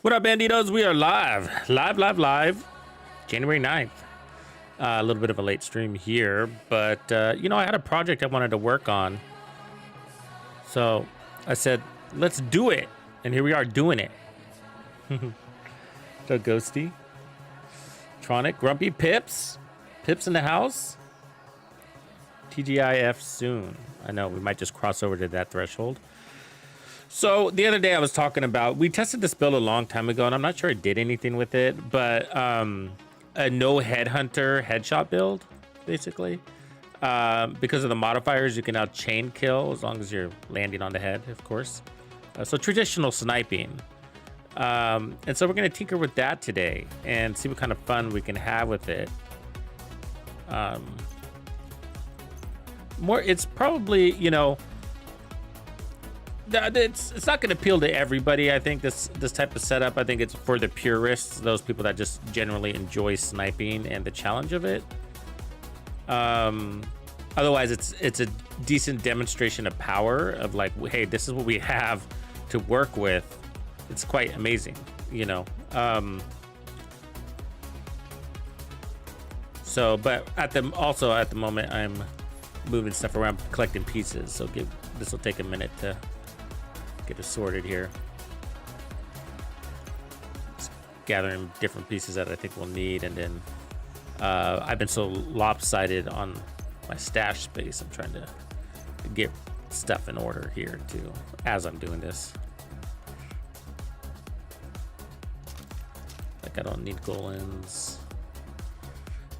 What up, Banditos? We are live. January 9th. A little bit of a late stream here, but, you know, I had a project I wanted to work on. So I said, let's do it. And here we are doing it. So Ghosty. Tronic, Grumpy, Pips. Pips in the house. TGIF soon. I know, we might just cross over to that threshold. So the other day I was talking about, we tested this build a long time ago, and I'm not sure I did anything with it, but a no Headhunter headshot build, basically. Because of the modifiers, you can now chain kill as long as you're landing on the head, of course. So traditional sniping. And so we're going to tinker with that today and see what kind of fun we can have with it. It's probably, you know, it's not going to appeal to everybody. I think this type of setup, I think it's for the purists, those people that just generally enjoy sniping and the challenge of it. Otherwise, it's a decent demonstration of power of like, hey, this is what we have to work with. It's quite amazing, you know. So, but at the moment, I'm moving stuff around, collecting pieces. So this will take a minute to get it sorted here. Just gathering different pieces that I think we'll need, and then I've been so lopsided on my stash space. I'm trying to get stuff in order here too as I'm doing this. Like I don't need golems.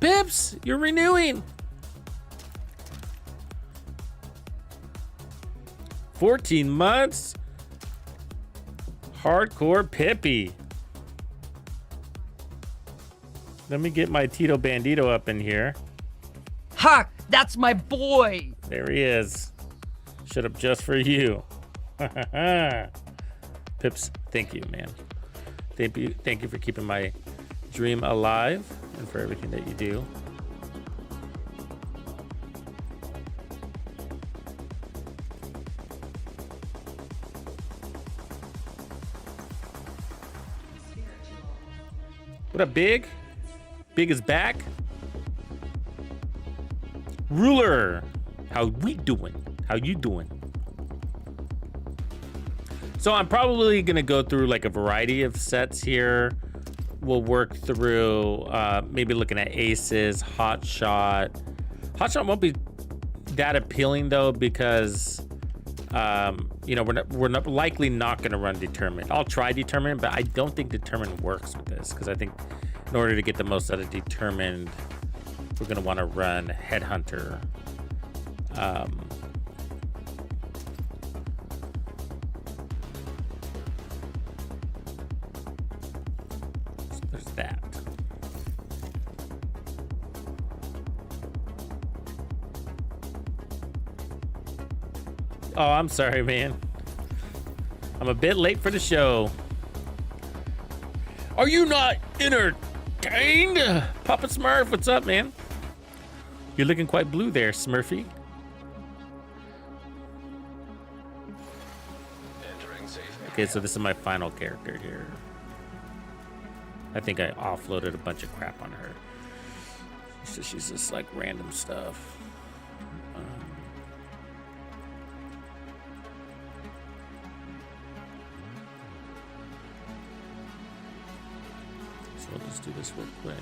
Pips, you're renewing. 14 months. Hardcore Pippy. Let me get my TuxedoBandido up in here. Ha! That's my boy! There he is. Shut up just for you. Pips, thank you, man. Thank you for keeping my dream alive and for everything that you do. What up, Big? Big is back. Ruler, how we doing? How you doing? So I'm probably gonna go through like a variety of sets here. We'll work through maybe looking at aces, hot shot. Hot shot won't be that appealing though because you know, we're not likely not gonna run determined. I'll try determined, but I don't think determined works with this because I think in order to get the most out of determined, we're gonna want to run Headhunter. So there's that. Oh, I'm sorry, man. I'm a bit late for the show. Are you not entertained? Papa Smurf, what's up, man? You're looking quite blue there, Smurfy. Okay, so this is my final character here. I think I offloaded a bunch of crap on her. So she's just like random stuff. We'll just do this real quick.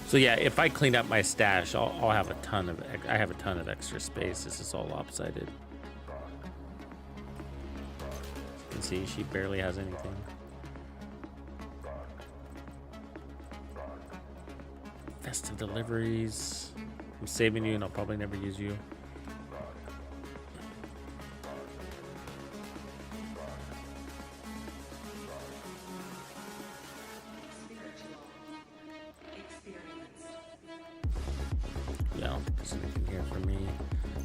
So yeah, if I clean up my stash, I'll have a ton of. I have a ton of extra space. This is all lopsided. As you can see, she barely has anything. Festive deliveries. I'm saving you, and I'll probably never use you. Yeah, I don't think there's anything here for me.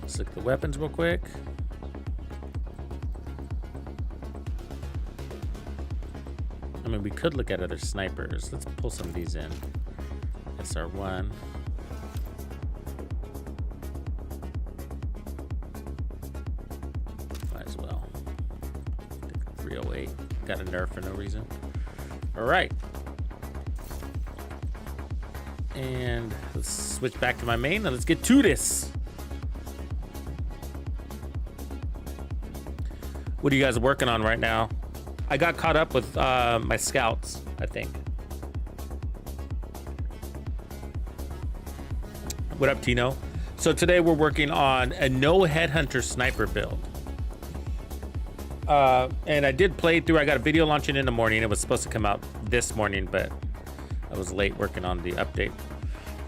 Let's look at the weapons real quick. I mean, we could look at other snipers. Let's pull some of these in. SR1. Might as well. 308. got a nerf for no reason. All right. And let's switch back to my main and let's get to this. What are you guys working on right now? I got caught up with my scouts, I think. What up, Tino? So today we're working on a no Headhunter sniper build. And I did play through. I got a video launching in the morning. It was supposed to come out this morning, but I was late working on the update,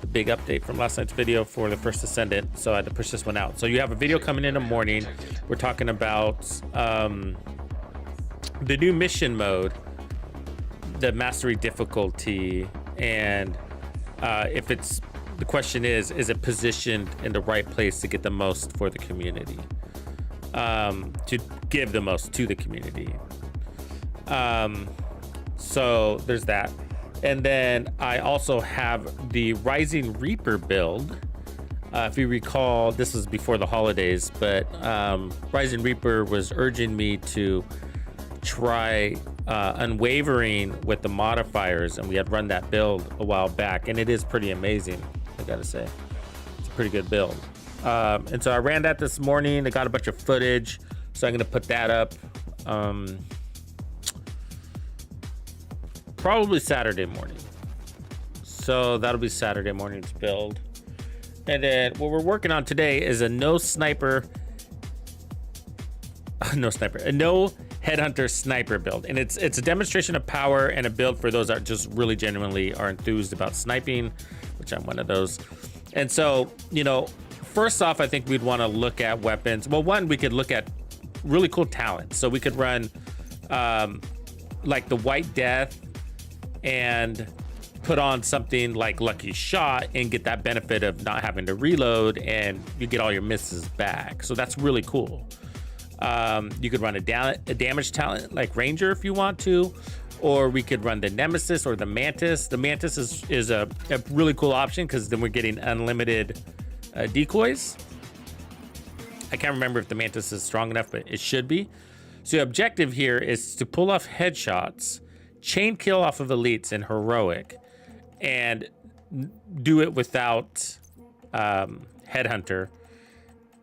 the big update from last night's video for the First Ascendant, so I had to push this one out. So you have a video coming in the morning. We're talking about the new mission mode, the mastery difficulty, and if it's, the question is it positioned in the right place to get the most for the community, to give the most to the community. So there's that. And then I also have the Rising Reaper build. If you recall, this was before the holidays, but Rising Reaper was urging me to try Unwavering with the modifiers, and we had run that build a while back, and it is pretty amazing, I gotta say. It's a pretty good build. And so I ran that this morning. I got a bunch of footage, so I'm gonna put that up probably Saturday morning. So that'll be Saturday morning's build. And then what we're working on today is a no Headhunter sniper build. And it's a demonstration of power and a build for those that just really genuinely are enthused about sniping, which I'm one of those. And so, you know, first off, I think we'd want to look at weapons. Well, one, we could look at really cool talent. So we could run like the White Death and put on something like Lucky Shot and get that benefit of not having to reload, and you get all your misses back. So that's really cool. You could run a damage talent like Ranger if you want to, or we could run the Nemesis or the Mantis. The Mantis is a really cool option because then we're getting unlimited decoys. I can't remember if the Mantis is strong enough, but it should be. So the objective here is to pull off headshots, chain kill off of elites in heroic, and do it without Headhunter.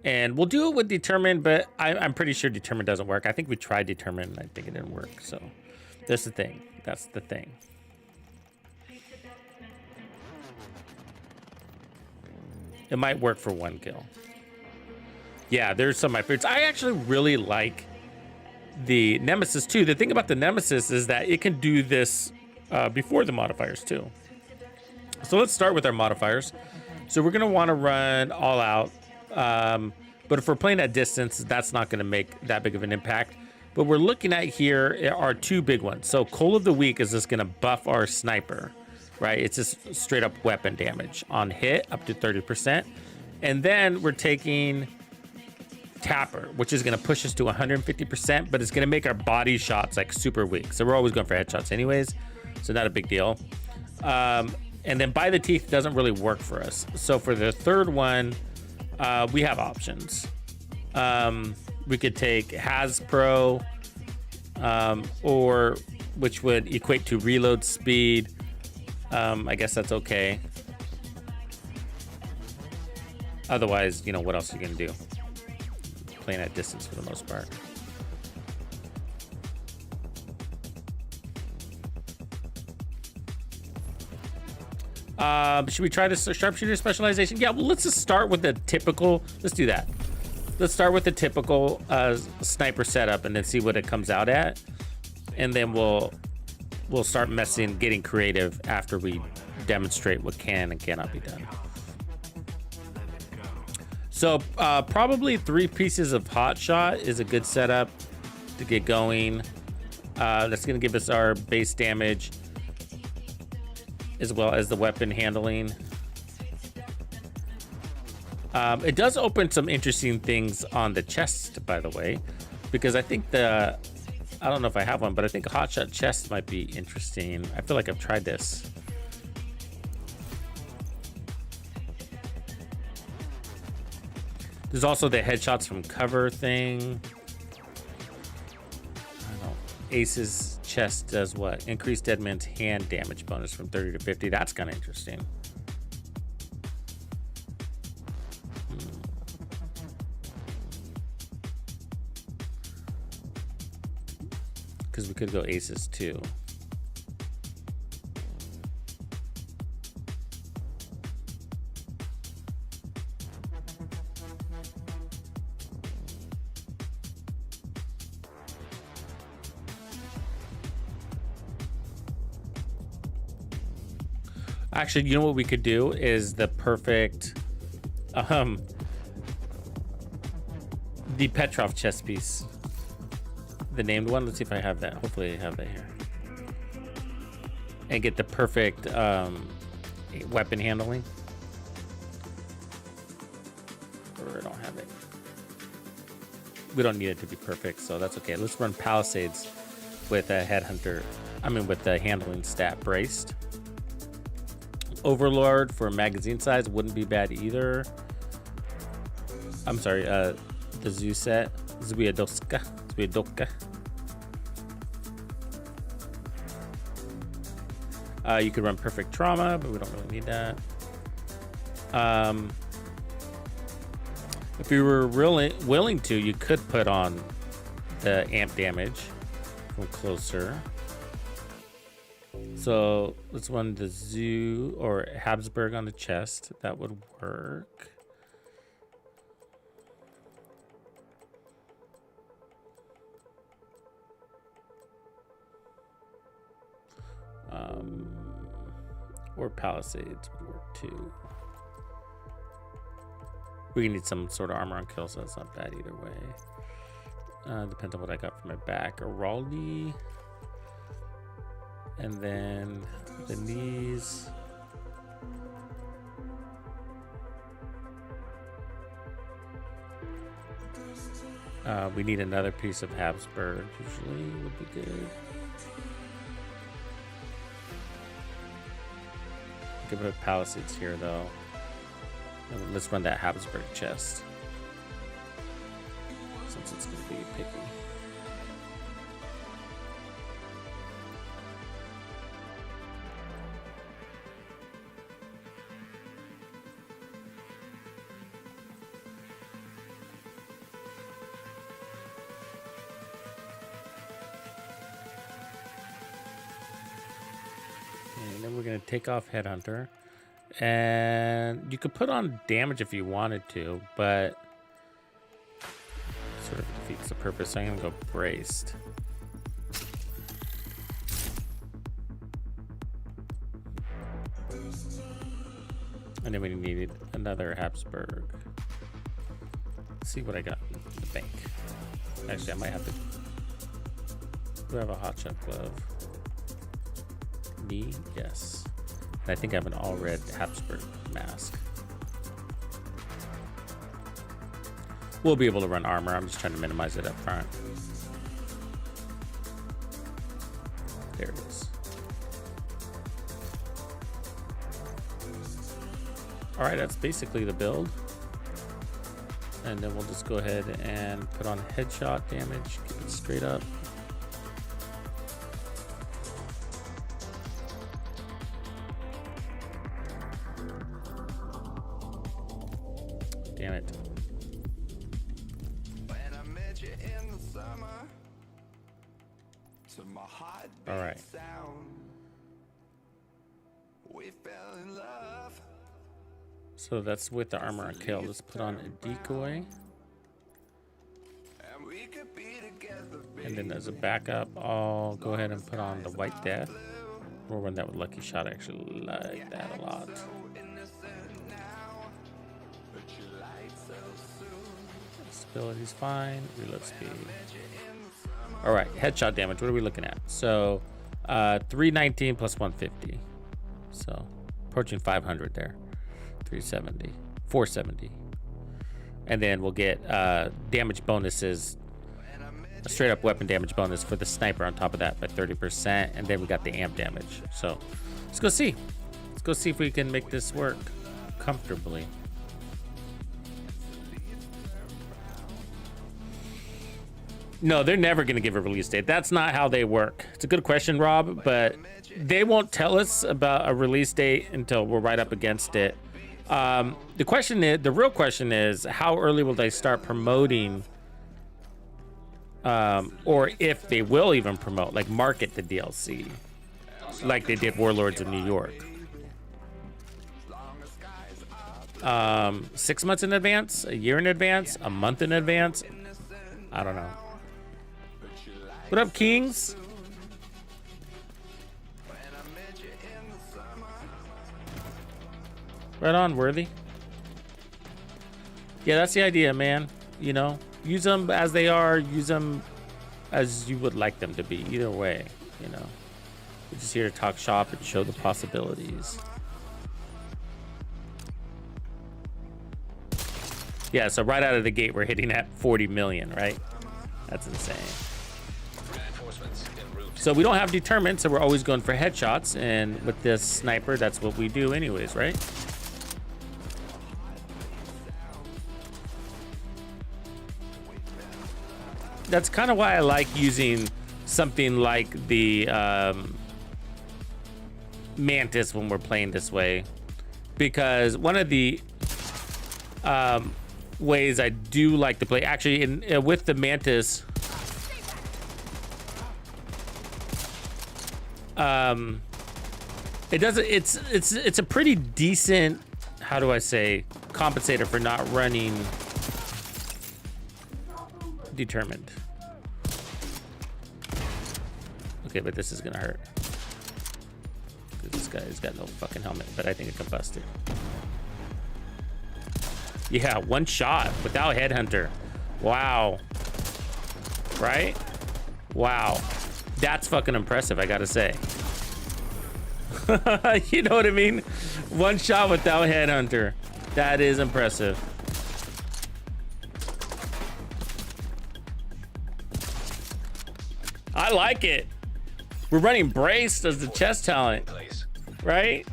And we'll do it with Determined, but I'm pretty sure Determined doesn't work. I think we tried Determined and I think it didn't work. So that's the thing. That's the thing. It might work for one kill. Yeah, there's some of my favorites. I actually really like the Nemesis too. The thing about the Nemesis is that it can do this before the modifiers too. So let's start with our modifiers. So we're gonna want to run all out, but if we're playing at distance, that's not gonna make that big of an impact. But we're looking at here are two big ones. So Coal of the Week is just gonna buff our sniper, right? It's just straight up weapon damage on hit up to 30%. And then we're taking Tapper, which is going to push us to 150%, but it's going to make our body shots like super weak. So we're always going for headshots anyways, so not a big deal. And then By the Teeth doesn't really work for us. So for the third one, we have options. We could take Hasbro, or which would equate to reload speed. I guess that's okay. Otherwise, you know, what else are you going to do? Playing at distance for the most part. Should we try this sharpshooter specialization? Yeah, well, let's just start with the typical. Let's do that. Let's start with the typical sniper setup and then see what it comes out at, and then we'll start messing, getting creative after we demonstrate what can and cannot be done. So probably 3 pieces of hot shot is a good setup to get going. That's going to give us our base damage as well as the weapon handling. It does open some interesting things on the chest, by the way, because I think I don't know if I have one, but I think a hot shot chest might be interesting. I feel like I've tried this. There's also the headshots from cover thing. Ace's chest does what? Increased Deadman's hand damage bonus from 30 to 50. That's kind of interesting. Because we could go Aces too. Actually, you know what we could do is the perfect, the Petrov chess piece, the named one. Let's see if I have that. Hopefully I have that here. And get the perfect weapon handling. Or I don't have it. We don't need it to be perfect, so that's okay. Let's run Palisades with a Headhunter. I mean, with the handling stat braced. Overlord for magazine size wouldn't be bad either. I'm sorry, the Zoo set. Zwiadowska. You could run Perfect Trauma, but we don't really need that. If you were really willing to, you could put on the amp damage from closer. So let's run the Zoo or Habsburg on the chest. That would work. Or Palisades would work too. We need some sort of armor on kill, so that's not bad either way. Depends on what I got for my back. Araldi. And then the knees. We need another piece of Habsburg, usually would be good. Give it Palisades here though. And let's run that Habsburg chest. Since it's gonna be picky. And then we're going to take off Headhunter. And you could put on damage if you wanted to, but sort of defeats the purpose. So I'm going to go Braced. And then we needed another Habsburg. Let's see what I got in the bank. Actually, I might have to. Do I have a hotshot glove? Me? Yes. And I think I have an all red Habsburg mask. We'll be able to run armor. I'm just trying to minimize it up front. There it is. All right, that's basically the build. And then we'll just go ahead and put on headshot damage, keep it straight up. Damn it. All right. So that's with the armor on kill. Let's put on a decoy. And then as a backup, I'll go ahead and put on the White Death. We'll run that with Lucky Shot. I actually like that a lot. Stability's fine. Reload speed. All right, headshot damage. What are we looking at? So 319 plus 150. So approaching 500 there. 370, 470. And then we'll get damage bonuses, a straight up weapon damage bonus for the sniper on top of that by 30%. And then we got the amp damage. So let's go see. Let's go see if we can make this work comfortably. No, they're never going to give a release date. That's not how they work. It's a good question, Rob, but they won't tell us about a release date until we're right up against it. The real question is, how early will they start promoting, or if they will even promote, like market the DLC, like they did Warlords of New York. 6 months in advance, a year in advance, a month in advance. I don't know. What up, Kings? Right on, Worthy. Yeah, that's the idea, man. You know, use them as they are, use them as you would like them to be. Either way, you know. We're just here to talk shop and show the possibilities. Yeah, so right out of the gate, we're hitting at 40 million, right? That's insane. So we don't have determined, so we're always going for headshots. And with this sniper, that's what we do anyways, right? That's kind of why I like using something like the Mantis when we're playing this way. Because one of the ways I do like to play, actually, with the Mantis, it's a pretty decent, how do I say, compensator for not running determined. Okay, but this is gonna hurt. This guy's got no fucking helmet, but I think it can bust it. Yeah, one shot without Headhunter. Wow. Right? Wow. That's fucking impressive, I gotta say. You know what I mean? One shot without Headhunter. That is impressive. I like it. We're running braced as the chest talent, right?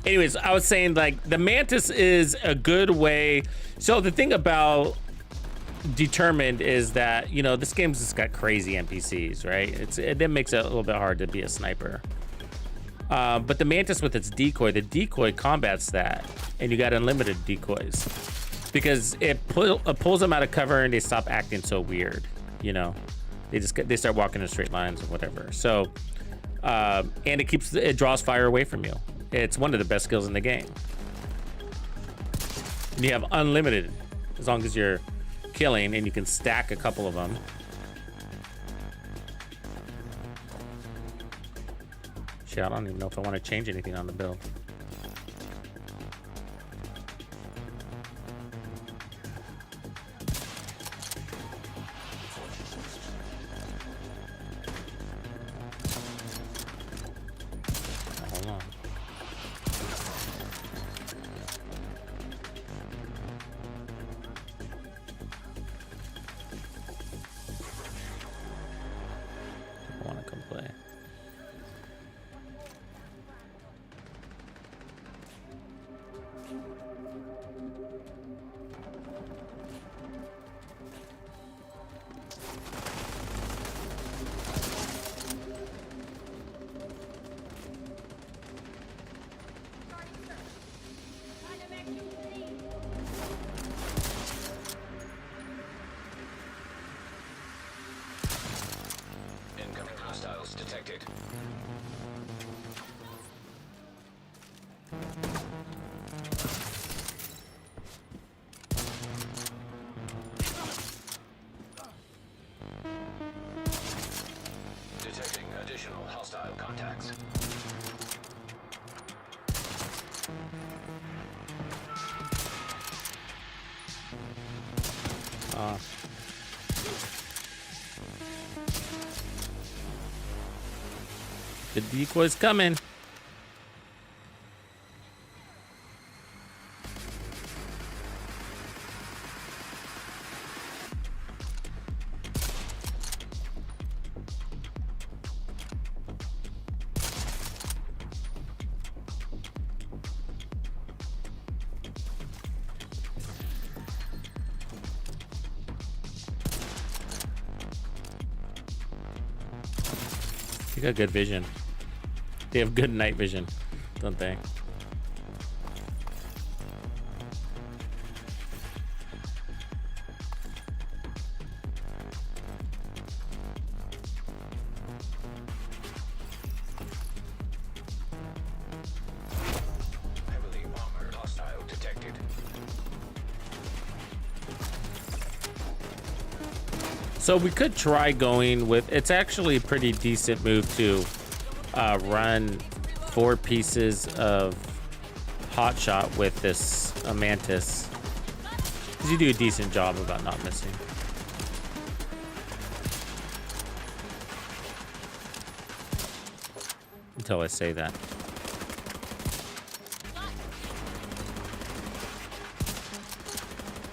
Anyways, I was saying, like, the Mantis is a good way. So the thing about Determined is that, you know, this game's just got crazy NPCs, right? That makes it a little bit hard to be a sniper. But the Mantis with its decoy, the decoy combats that, and you got unlimited decoys because it pulls them out of cover and they stop acting so weird. You know, they start walking in straight lines or whatever. So, and it draws fire away from you. It's one of the best skills in the game. And you have unlimited as long as you're killing, and you can stack a couple of them. Shit, I don't even know if I want to change anything on the build. Hold on. I want to come play. Incoming hostiles detected. Detecting additional hostile contacts. The decoy's coming. got good vision. They have good night vision, don't they? Heavily armored hostile detected. So we could try going with, it's actually a pretty decent move to run 4 pieces of hot shot with this mantis. Because you do a decent job about not missing. Until I say that.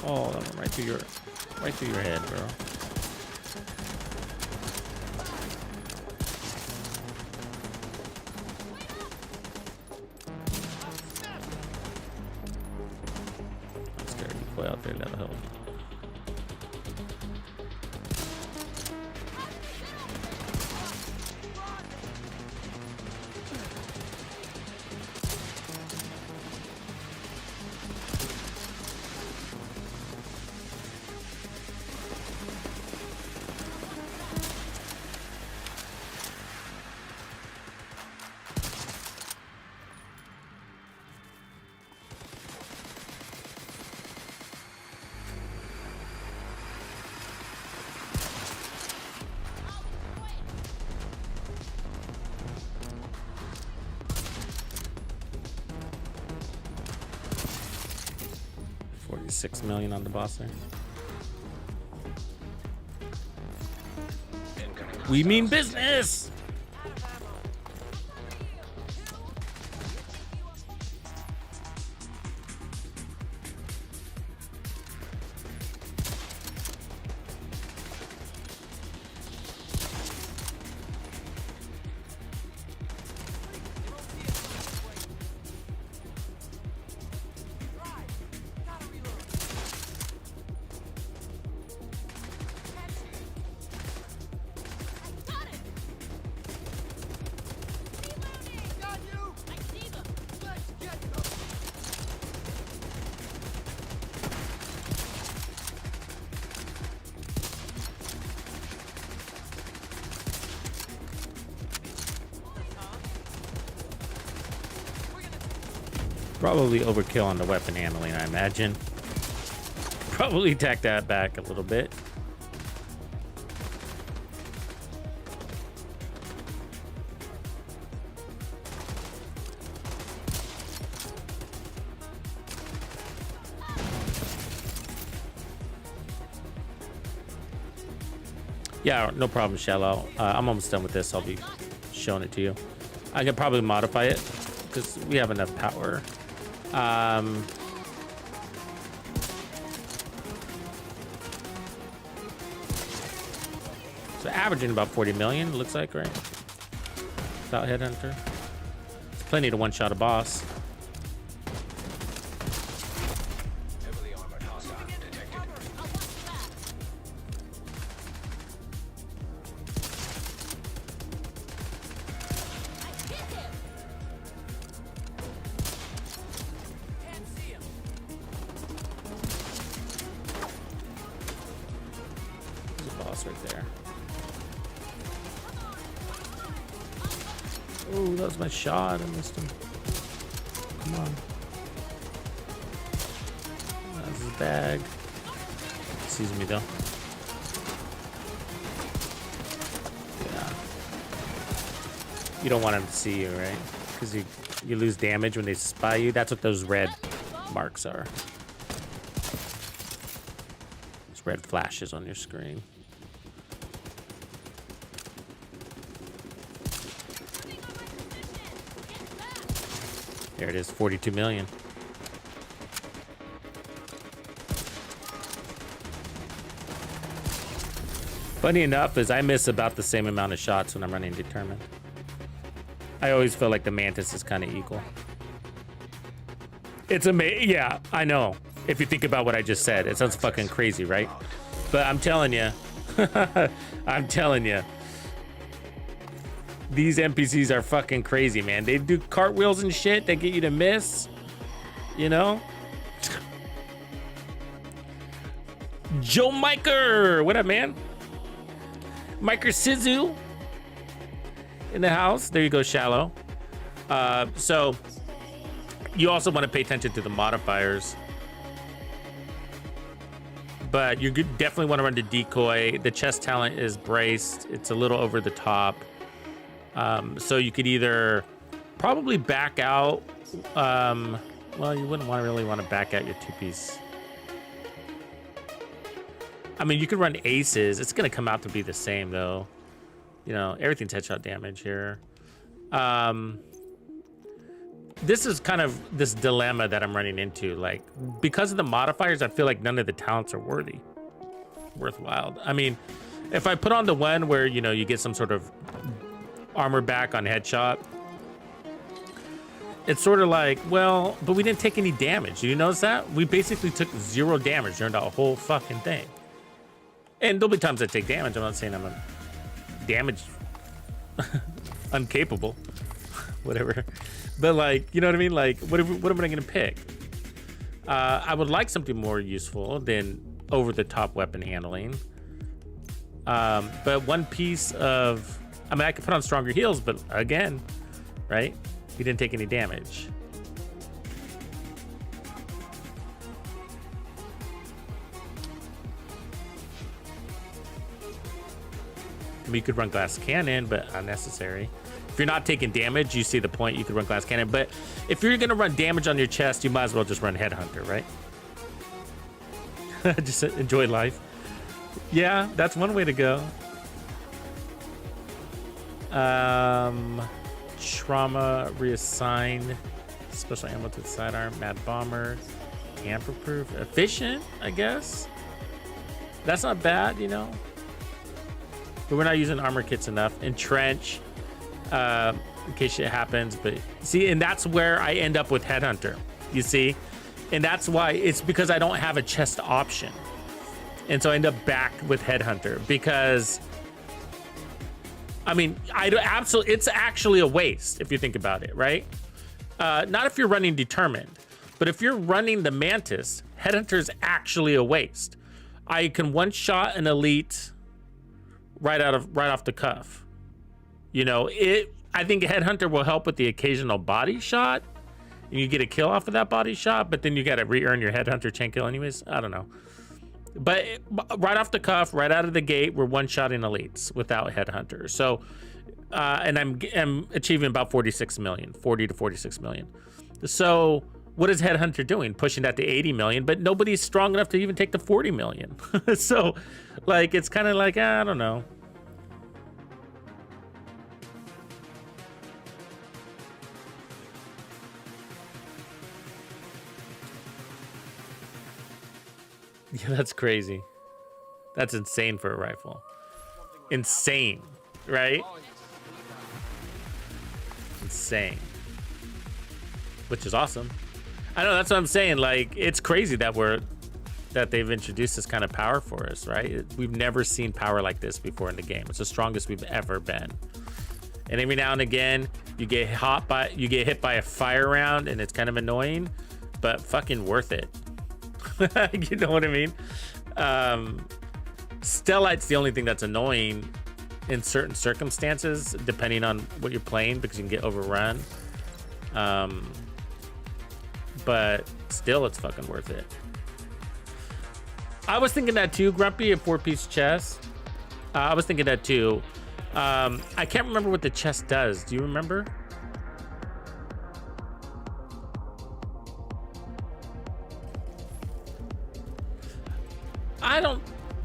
Oh, that went right through your head, bro. I'm scared you play out there, that'll help. $46 million on the boss there. Incoming We mean hostiles business. Probably overkill on the weapon handling, I imagine. Probably tack that back a little bit. Yeah, no problem, Shallow. I'm almost done with this. I'll be showing it to you. I could probably modify it because we have enough power. So averaging about 40 million, it looks like, right? Without Headhunter. It's plenty to one-shot a boss. heavily armored hostile detected. There's a boss right there. Oh, that was my shot. I missed him. Come on. That's his bag. Sees me though. Yeah. You don't want him to see you, right? Because you lose damage when they spy you. That's what those red marks are. Those red flashes on your screen. There it is, 42 million. Funny enough is I miss about the same amount of shots when I'm running Determined. I always feel like the Mantis is kind of equal. It's amazing. Yeah, I know. If you think about what I just said, it sounds fucking crazy, right? But I'm telling you, I'm telling you, These NPCs are fucking crazy, man. They do cartwheels and shit that get you to miss, you know? Joe Miker, what up, man? Miker Sizu in the house. There you go, Shallow. So you also want to pay attention to the modifiers, but you definitely want to run the decoy. The chest talent is braced. It's a little over the top. So you could either probably back out. Well, you wouldn't really want to back out your two-piece. I mean, you could run aces. It's going to come out to be the same, though. You know, everything's headshot damage here. This is kind of this dilemma that I'm running into. Like, because of the modifiers, I feel like none of the talents are worthwhile. I mean, if I put on the one where, you know, you get some sort of armor back on headshot, it's sort of like, well, but we didn't take any damage. Do you notice that? We basically took 0 damage during the whole fucking thing. And there'll be times I take damage. I'm not saying I'm a damage uncapable, whatever. But like, you know what I mean? Like, what am I gonna pick? I would like something more useful than over-the-top weapon handling. But one piece of, I mean, I could put on stronger heals, but again, right? We didn't take any damage. I mean, you could run glass cannon, but unnecessary. If you're not taking damage, you see the point. You could run glass cannon, but if you're gonna run damage on your chest, you might as well just run Headhunter, right? Just enjoy life. Yeah, that's one way to go. Trauma reassigned, special ammo to the sidearm, mad bomber, tamper proof, efficient, I guess. That's not bad, you know. But we're not using armor kits enough. Entrench, in case shit happens. But see, and that's where I end up with Headhunter. You see, and that's why it's because I don't have a chest option, and so I end up back with Headhunter because, I mean, it's actually a waste if you think about it, right? Not if you're running Determined, but if you're running the Mantis, Headhunter is actually a waste. I can one-shot an elite right off the cuff. You know, I think Headhunter will help with the occasional body shot, and you get a kill off of that body shot, but then you got to re-earn your Headhunter chain kill anyways. I don't know. But right off the cuff, right out of the gate, we're one-shotting elites without Headhunter. So, and I'm achieving about 40 to 46 million. So what is Headhunter doing? Pushing that to 80 million, but nobody's strong enough to even take the 40 million. So, like, it's kind of like, I don't know. Yeah, that's crazy. That's insane for a rifle. Insane, right? Insane. Which is awesome. I know, that's what I'm saying. Like, it's crazy that they've introduced this kind of power for us, right? We've never seen power like this before in the game. It's the strongest we've ever been. And every now and again, you get hit by a fire round, and it's kind of annoying, but fucking worth it. You know what I mean? Stellite's the only thing that's annoying in certain circumstances, depending on what you're playing, because you can get overrun. But still, it's fucking worth it. I was thinking that too, Grumpy, a 4-piece chest. I was thinking that too. I can't remember what the chest does. Do you remember?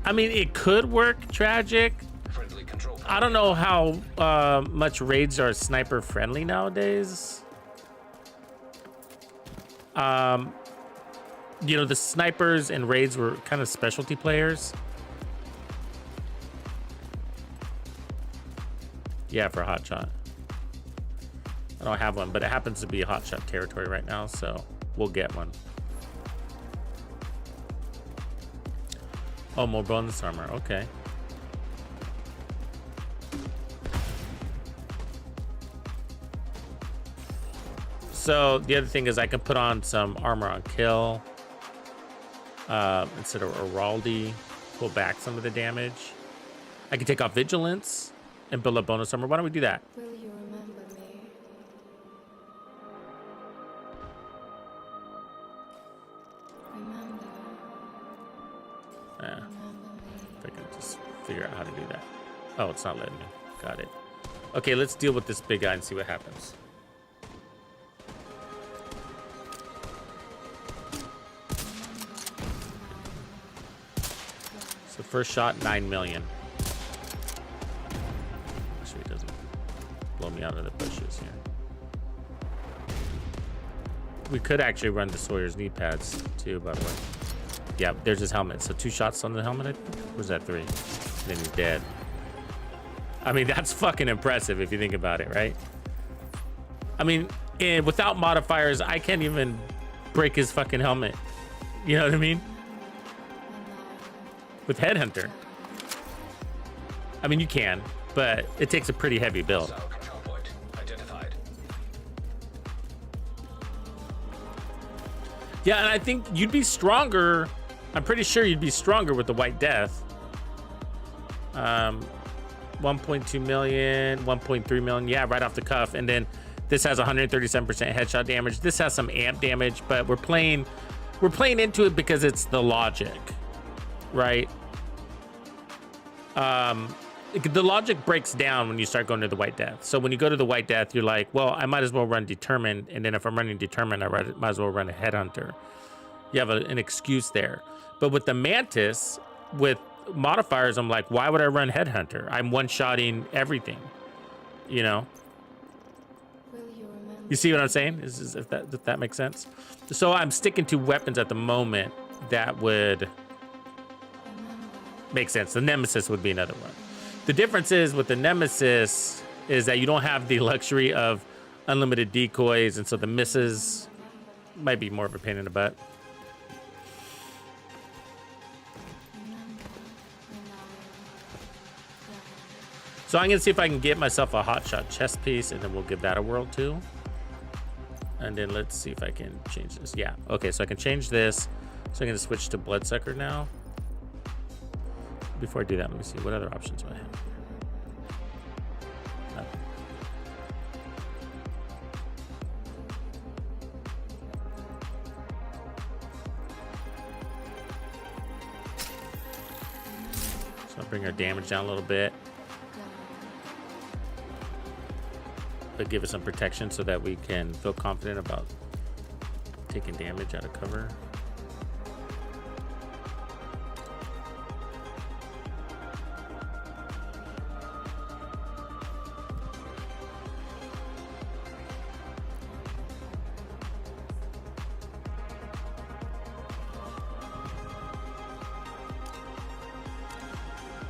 I mean, it could work tragic. Friendly control. I don't know how much raids are sniper friendly nowadays. You know, the snipers and raids were kind of specialty players. Yeah, for a hot shot. I don't have one, but it happens to be a hot shot territory right now, so we'll get one. Oh, more bonus armor. Okay. So the other thing is I can put on some armor on kill instead of Araldi, pull back some of the damage. I can take off vigilance and build up bonus armor. Why don't we do that? Will you remember me? Remember. Yeah, Remember me. if I can just figure out how to do that. Oh, it's not letting me. Got it. Okay, let's deal with this big guy and see what happens. So first shot, 9 million. Make sure he doesn't blow me out of the bushes here. We could actually run the Sawyer's knee pads too, by the way. Yeah, there's his helmet. So 2 shots on the helmet, I think. Or was that 3? And then he's dead. I mean, that's fucking impressive if you think about it, right? I mean, and without modifiers, I can't even break his fucking helmet. You know what I mean? With Headhunter. I mean, you can, but it takes a pretty heavy build. Hostile control point identified. Yeah, and I think you'd be stronger. I'm pretty sure you'd be stronger with the White Death. 1.2 million, 1.3 million. Yeah, right off the cuff. And then this has 137% headshot damage. This has some amp damage, but we're playing into it because it's the logic, right? The logic breaks down when you start going to the White Death. So when you go to the White Death, you're like, well, I might as well run Determined. And then if I'm running Determined, I might as well run a Headhunter. You have an excuse there. But with the Mantis, with modifiers, I'm like, why would I run Headhunter? I'm one-shotting everything, you know? Will you remember? You see what I'm saying? If that makes sense? So I'm sticking to weapons at the moment that would make sense. The Nemesis would be another one. The difference is with the Nemesis is that you don't have the luxury of unlimited decoys, and so the misses might be more of a pain in the butt. So I'm gonna see if I can get myself a hotshot chest piece, and then we'll give that a whirl too. And then let's see if I can change this. Yeah, okay, so I can change this. So I'm gonna switch to Bloodsucker now. Before I do that, let me see what other options do I have. Nothing. So I'll bring our damage down a little bit, but give it some protection so that we can feel confident about taking damage out of cover.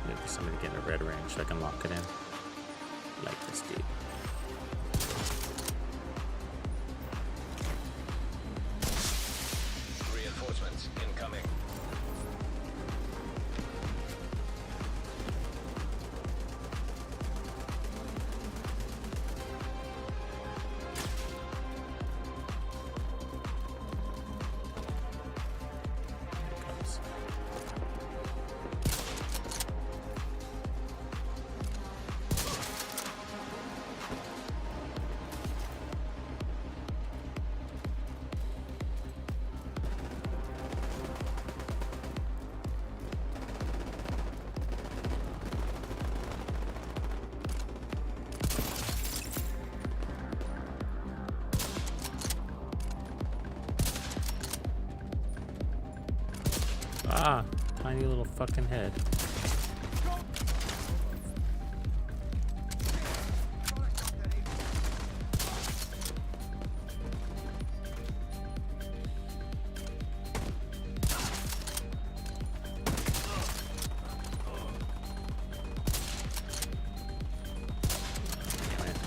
Maybe somebody get in a red range so I can lock it in. Like this dude. Reinforcements incoming. Here it comes. Ah, tiny little fucking head. Damn it.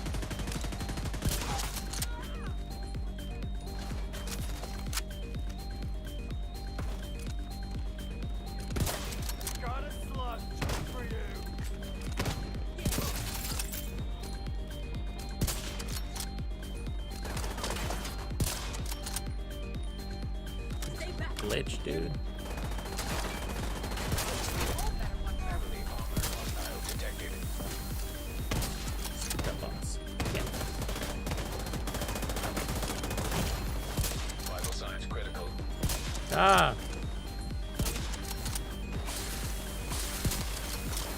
glitch, dude. Heavily armored hostile detected. That box. Yeah. Vital signs critical. Ah!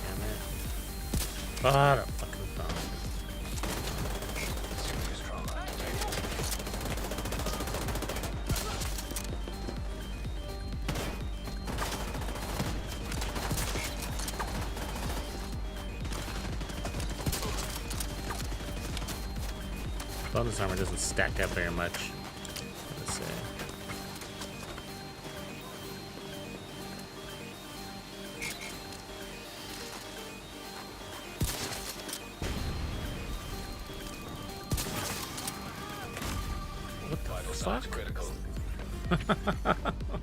Damn it. Ah, the fucking phone. Serious trauma detected. Bonus armor doesn't stack up very much. Let's say. Vital signs critical.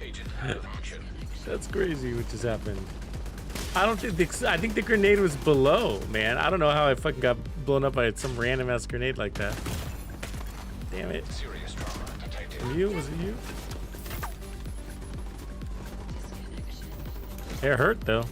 Agent out of action. That's crazy what just happened. I don't think I think the grenade was below, man. I don't know how I fucking got blown up by some random ass grenade like that. Damn it. Serious trauma detected. From you? Was it you? It hurt though.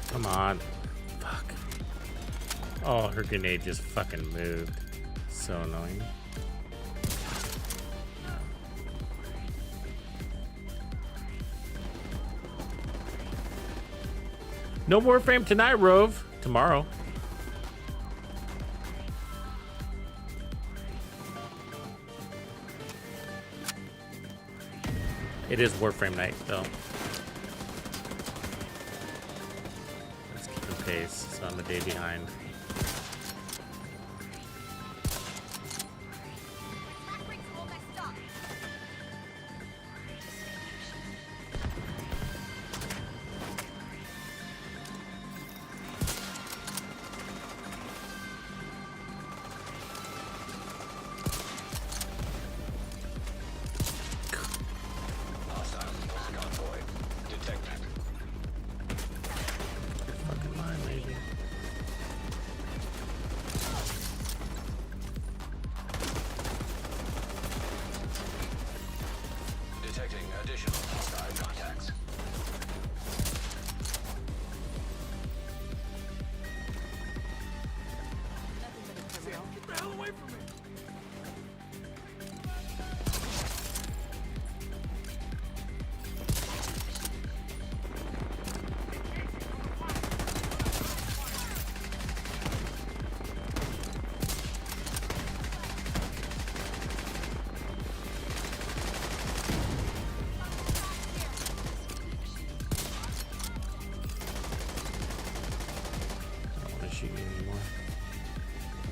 Come on. Fuck. Oh, her grenade just fucking moved. So annoying. No Warframe tonight, Rove. Tomorrow. It is Warframe night, though. Let's keep the pace, so I'm a day behind. Hostile convoy detected. Fucking line, maybe. Detecting additional hostile contacts. Get the hell away from me! I don't want to shoot you anymore.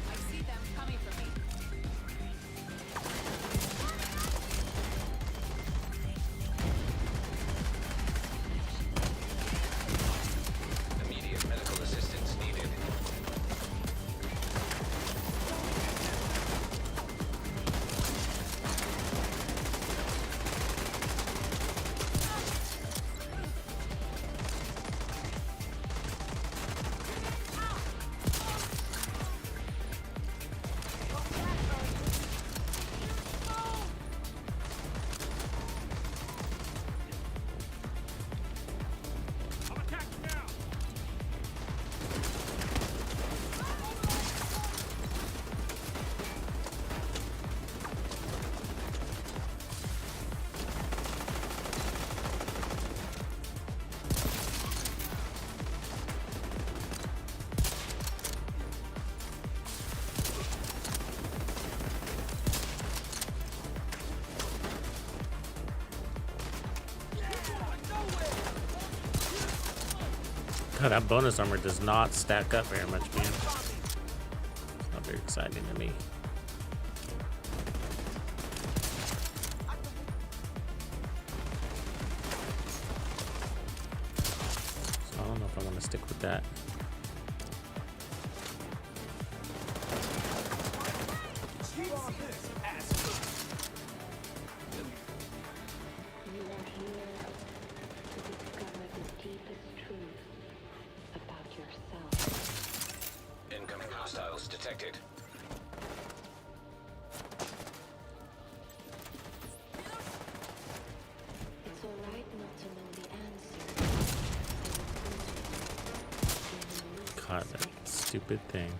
I see them coming for me. Immediate medical assistance needed. I'm attacking now! God, that bonus armor does not stack up very much, man. It's not very exciting to me. stick with that. You are here to discover the deepest truth about yourself. Incoming hostiles detected. It's alright not to know the answer. God, that stupid thing.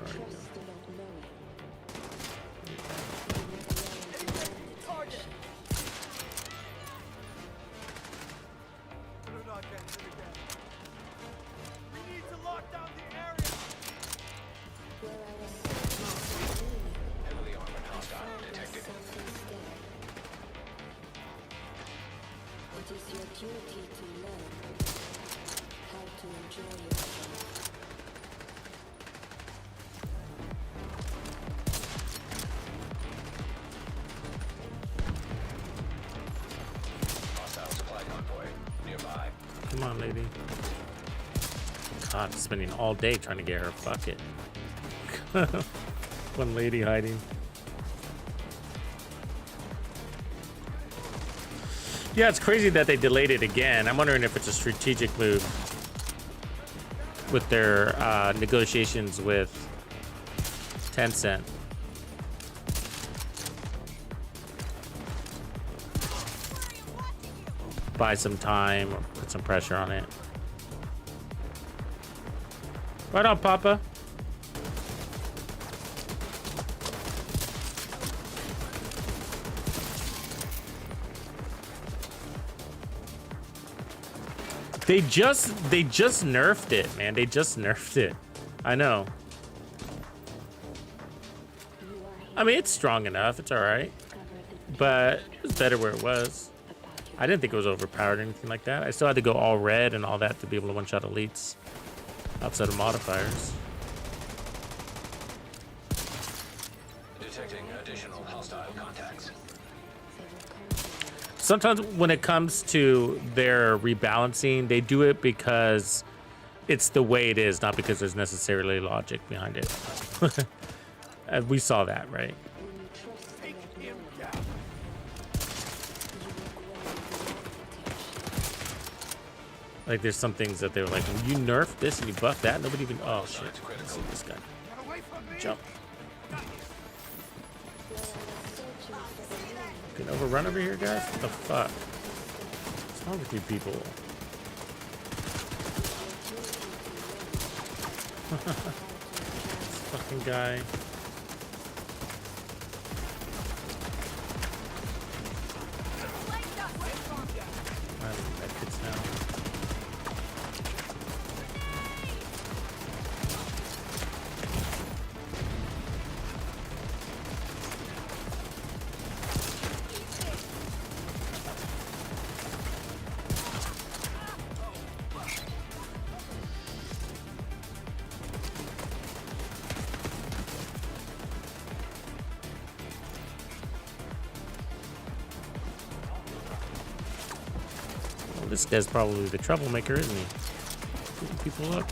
Trust the not knowing. They're not getting it again. We need to lock down the area. Where I was searching Heavily armored for hostile meaning, detected. something scared. It is your duty to learn how to enjoy yourself. Hostile supply convoy nearby. Come on, lady. God, spending all day trying to get her. Fuck it. One lady hiding. Yeah, it's crazy that they delayed it again. I'm wondering if it's a strategic move with their negotiations with Tencent. Buy some time or put some pressure on it. Right on, Papa. They just nerfed it, man. They just nerfed it. I know. I mean, it's strong enough. It's all right, but it was better where it was. I didn't think it was overpowered or anything like that. I still had to go all red and all that to be able to one-shot elites outside of modifiers. Detecting additional hostile contacts. Sometimes when it comes to their rebalancing, they do it because it's the way it is, not because there's necessarily logic behind it. We saw that, right? Like there's some things that they were like, when you nerf this and you buff that, nobody even. Oh shit! Let's see this guy. Get away from me. Jump. Can overrun over here, guys? What the fuck? What's wrong with you people? This fucking guy. That kid's now. This guy's probably the troublemaker, isn't he? Beating people up.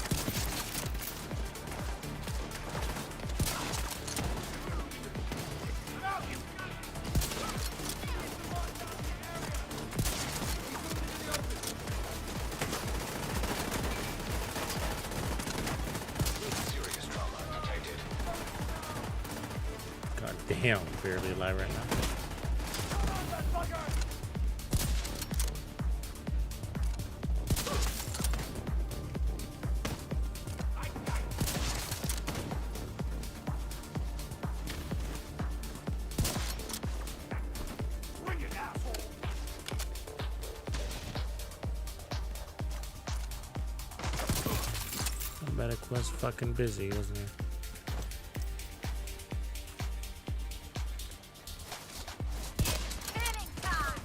Serious trauma detected. God damn, I'm barely alive right now. Bring it, asshole. Medic was fucking busy, wasn't he? Canning time!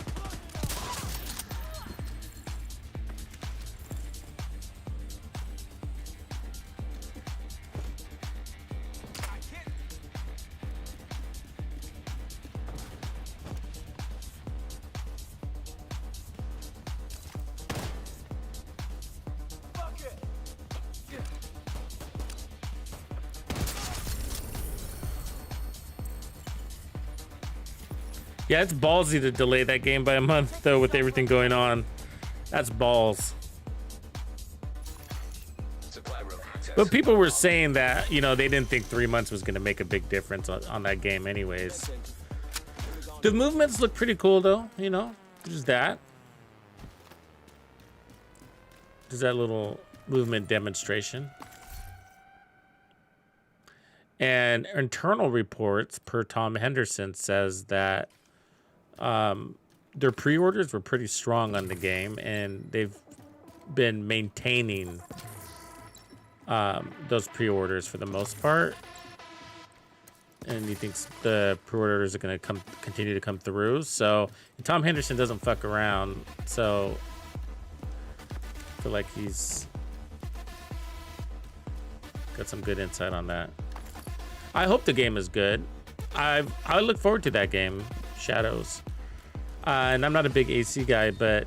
I can't. Yeah, it's ballsy to delay that game by a month, though, with everything going on. That's balls. Supply room access. But people were saying that, you know, they didn't think 3 months was going to make a big difference on that game anyways. The movements look pretty cool, though, you know, just that. Just that little movement demonstration. And internal reports per Tom Henderson says that their pre-orders were pretty strong on the game, and they've been maintaining those pre-orders for the most part. And he thinks the pre-orders are going to continue to come through. So Tom Henderson doesn't fuck around. So I feel like he's got some good insight on that. I hope the game is good. I look forward to that game, Shadows. And I'm not a big AC guy, but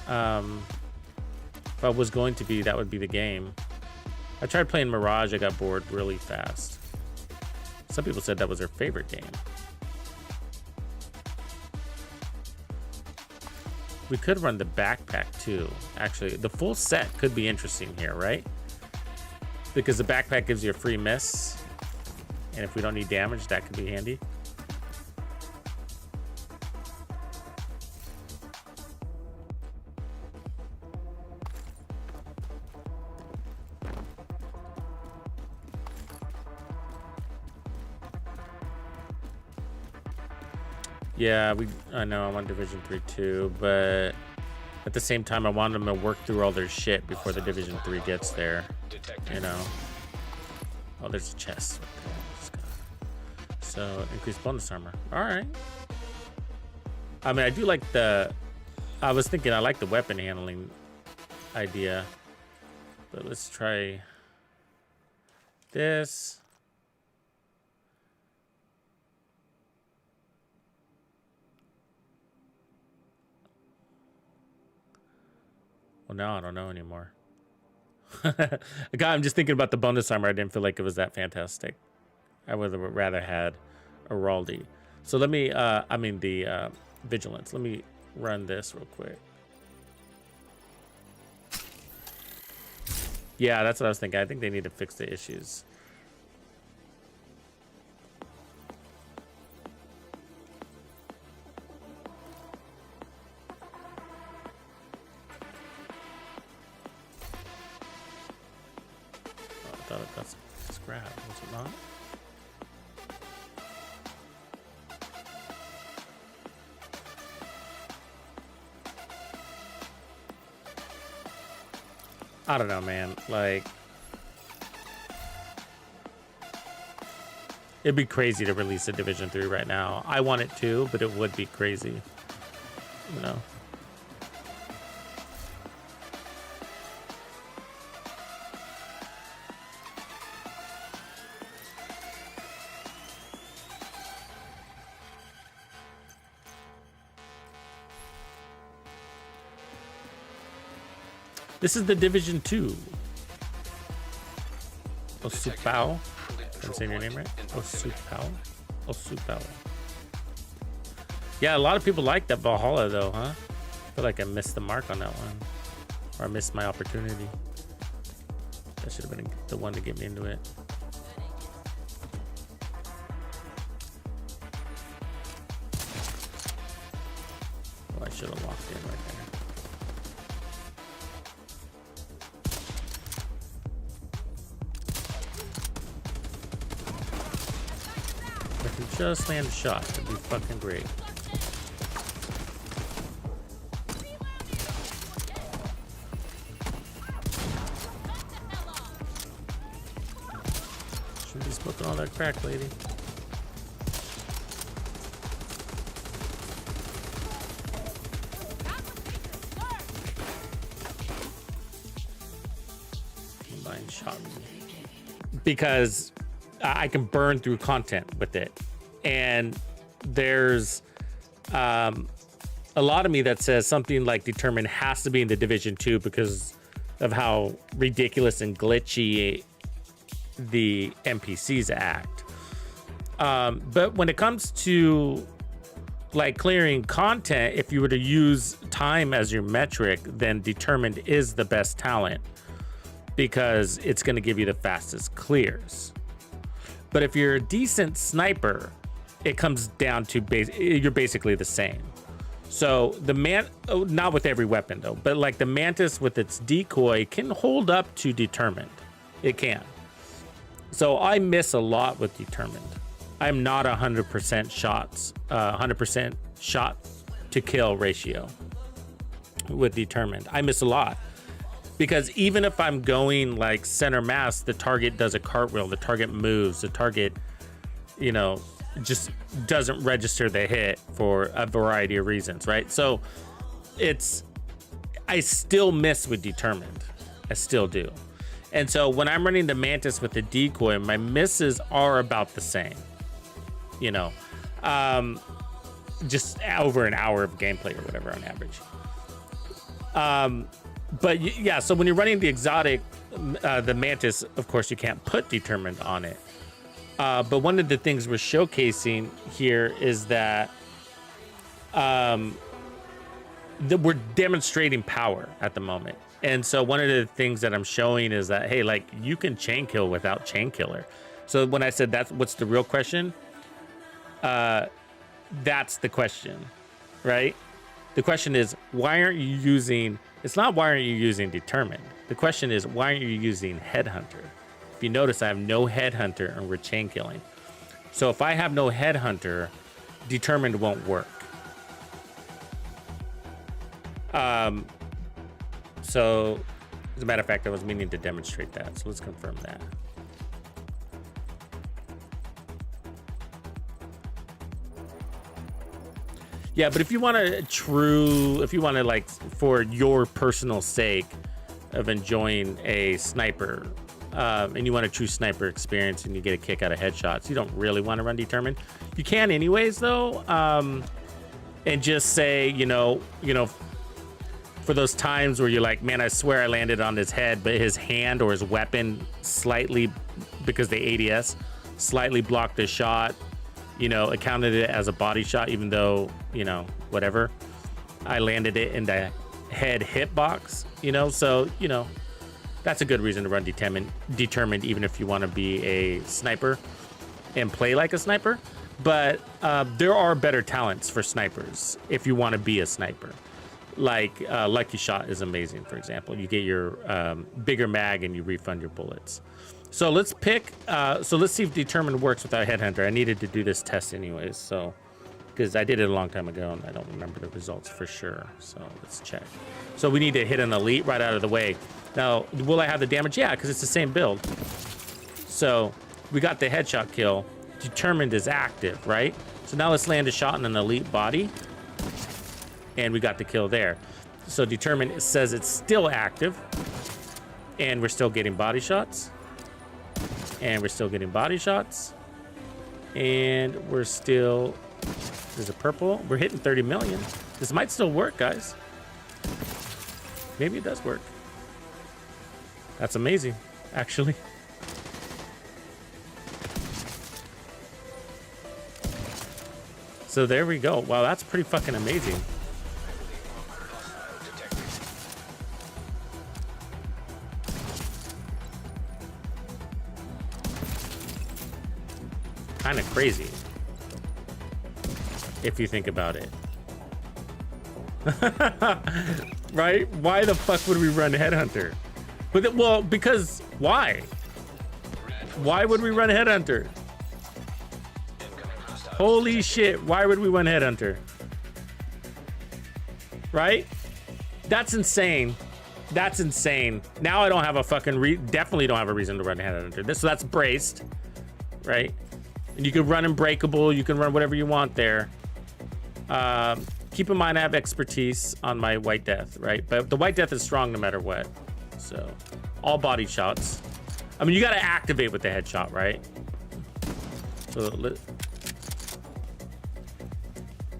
if I was going to be, that would be the game. I tried playing Mirage. I got bored really fast. Some people said that was their favorite game. We could run the backpack too. Actually, the full set could be interesting here, right? Because the backpack gives you a free miss. And if we don't need damage, that could be handy. Yeah, I know I want Division 3 too, but at the same time, I want them to work through all their shit before the Division 3 gets there. You know. Oh, there's a chest. Okay. So, increased bonus armor. All right. I mean, I do like I was thinking I like the weapon handling idea. But let's try this. Well, now I don't know anymore. God, I'm just thinking about the bonus armor. I didn't feel like it was that fantastic. I would have rather had a Raldi. So let me, the Vigilance. Let me run this real quick. Yeah, that's what I was thinking. I think they need to fix the issues. That's scrap, was it not? I don't know, man. Like, it'd be crazy to release a Division 3 right now. I want it to, but it would be crazy. You know? This is the Division 2. Osupao. I'm saying your name right? Osupao. Osupao. Yeah, a lot of people like that Valhalla though, huh? I feel like I missed the mark on that one. Or I missed my opportunity. That should have been the one to get me into it. Oh, I should have locked in right there. Just land a shot. That'd be fucking great. Shouldn't be smoking all that crack, lady. Combined shot. Because I can burn through content with it. And there's a lot of me that says something like Determined has to be in the Division 2 because of how ridiculous and glitchy the NPCs act. But when it comes to like clearing content, if you were to use time as your metric, then determined is the best talent because it's going to give you the fastest clears. But if you're a decent sniper, it comes down to you're basically the same. So the not with every weapon though, but like the Mantis with its decoy can hold up to determined. It can. So I miss a lot with determined. I'm not 100% shots, 100% shot to kill ratio with determined. I miss a lot because even if I'm going like center mass, the target does a cartwheel, the target moves, the target, you know, just doesn't register the hit for a variety of reasons, right? So I still miss with determined. I still do. And so when I'm running the Mantis with the decoy, my misses are about the same, you know, just over an hour of gameplay or whatever on average. But yeah, so when you're running the exotic, the Mantis, of course, you can't put determined on it. But one of the things we're showcasing here is that we're demonstrating power at the moment. And so one of the things that I'm showing is that, hey, like you can chain kill without chain killer. So when I said that's what's the real question, that's the question, right? The question is, why aren't you using, it's not why aren't you using determined? The question is, why aren't you using Headhunter? If you notice, I have no Headhunter and we're chain killing. So if I have no Headhunter, determined won't work. So as a matter of fact, I was meaning to demonstrate that. So let's confirm that. Yeah, but if you want to like for your personal sake of enjoying a sniper, and you want a true sniper experience and you get a kick out of headshots, you don't really want to run determined. You can anyways though, and just say, you know, for those times where you're like, man, I swear I landed on his head, but his hand or his weapon slightly, because the ADS slightly blocked the shot, you know, it counted it as a body shot, even though, you know, whatever, I landed it in the head hitbox, you know, so, you know, that's a good reason to run determined, even if you want to be a sniper and play like a sniper. But there are better talents for snipers if you want to be a sniper. Like Lucky Shot is amazing, for example. You get your bigger mag and you refund your bullets. So let's pick, so let's see if determined works without Headhunter. I needed to do this test anyways, so, because I did it a long time ago and I don't remember the results for sure. So let's check. So we need to hit an elite right out of the way. Now, will I have the damage? Yeah, because it's the same build. So we got the headshot kill. Determined is active, right? So now let's land a shot in an elite body. And we got the kill there. So determined says it's still active. And we're still getting body shots. And we're still getting body shots. And we're still, there's a purple. We're hitting 30 million. This might still work, guys. Maybe it does work. That's amazing, actually. So there we go. Wow, that's pretty fucking amazing. Kind of crazy, if you think about it. Right? Why the fuck would we run Headhunter? But well, because why? Why would we run Headhunter? Holy shit! Why would we run Headhunter? Right? That's insane. That's insane. Now I don't have a fucking definitely don't have a reason to run Headhunter. So that's braced, right? And you can run Unbreakable. You can run whatever you want there. Keep in mind I have expertise on my White Death, right? But the White Death is strong no matter what. So all body shots. I mean, you got to activate with the headshot, right?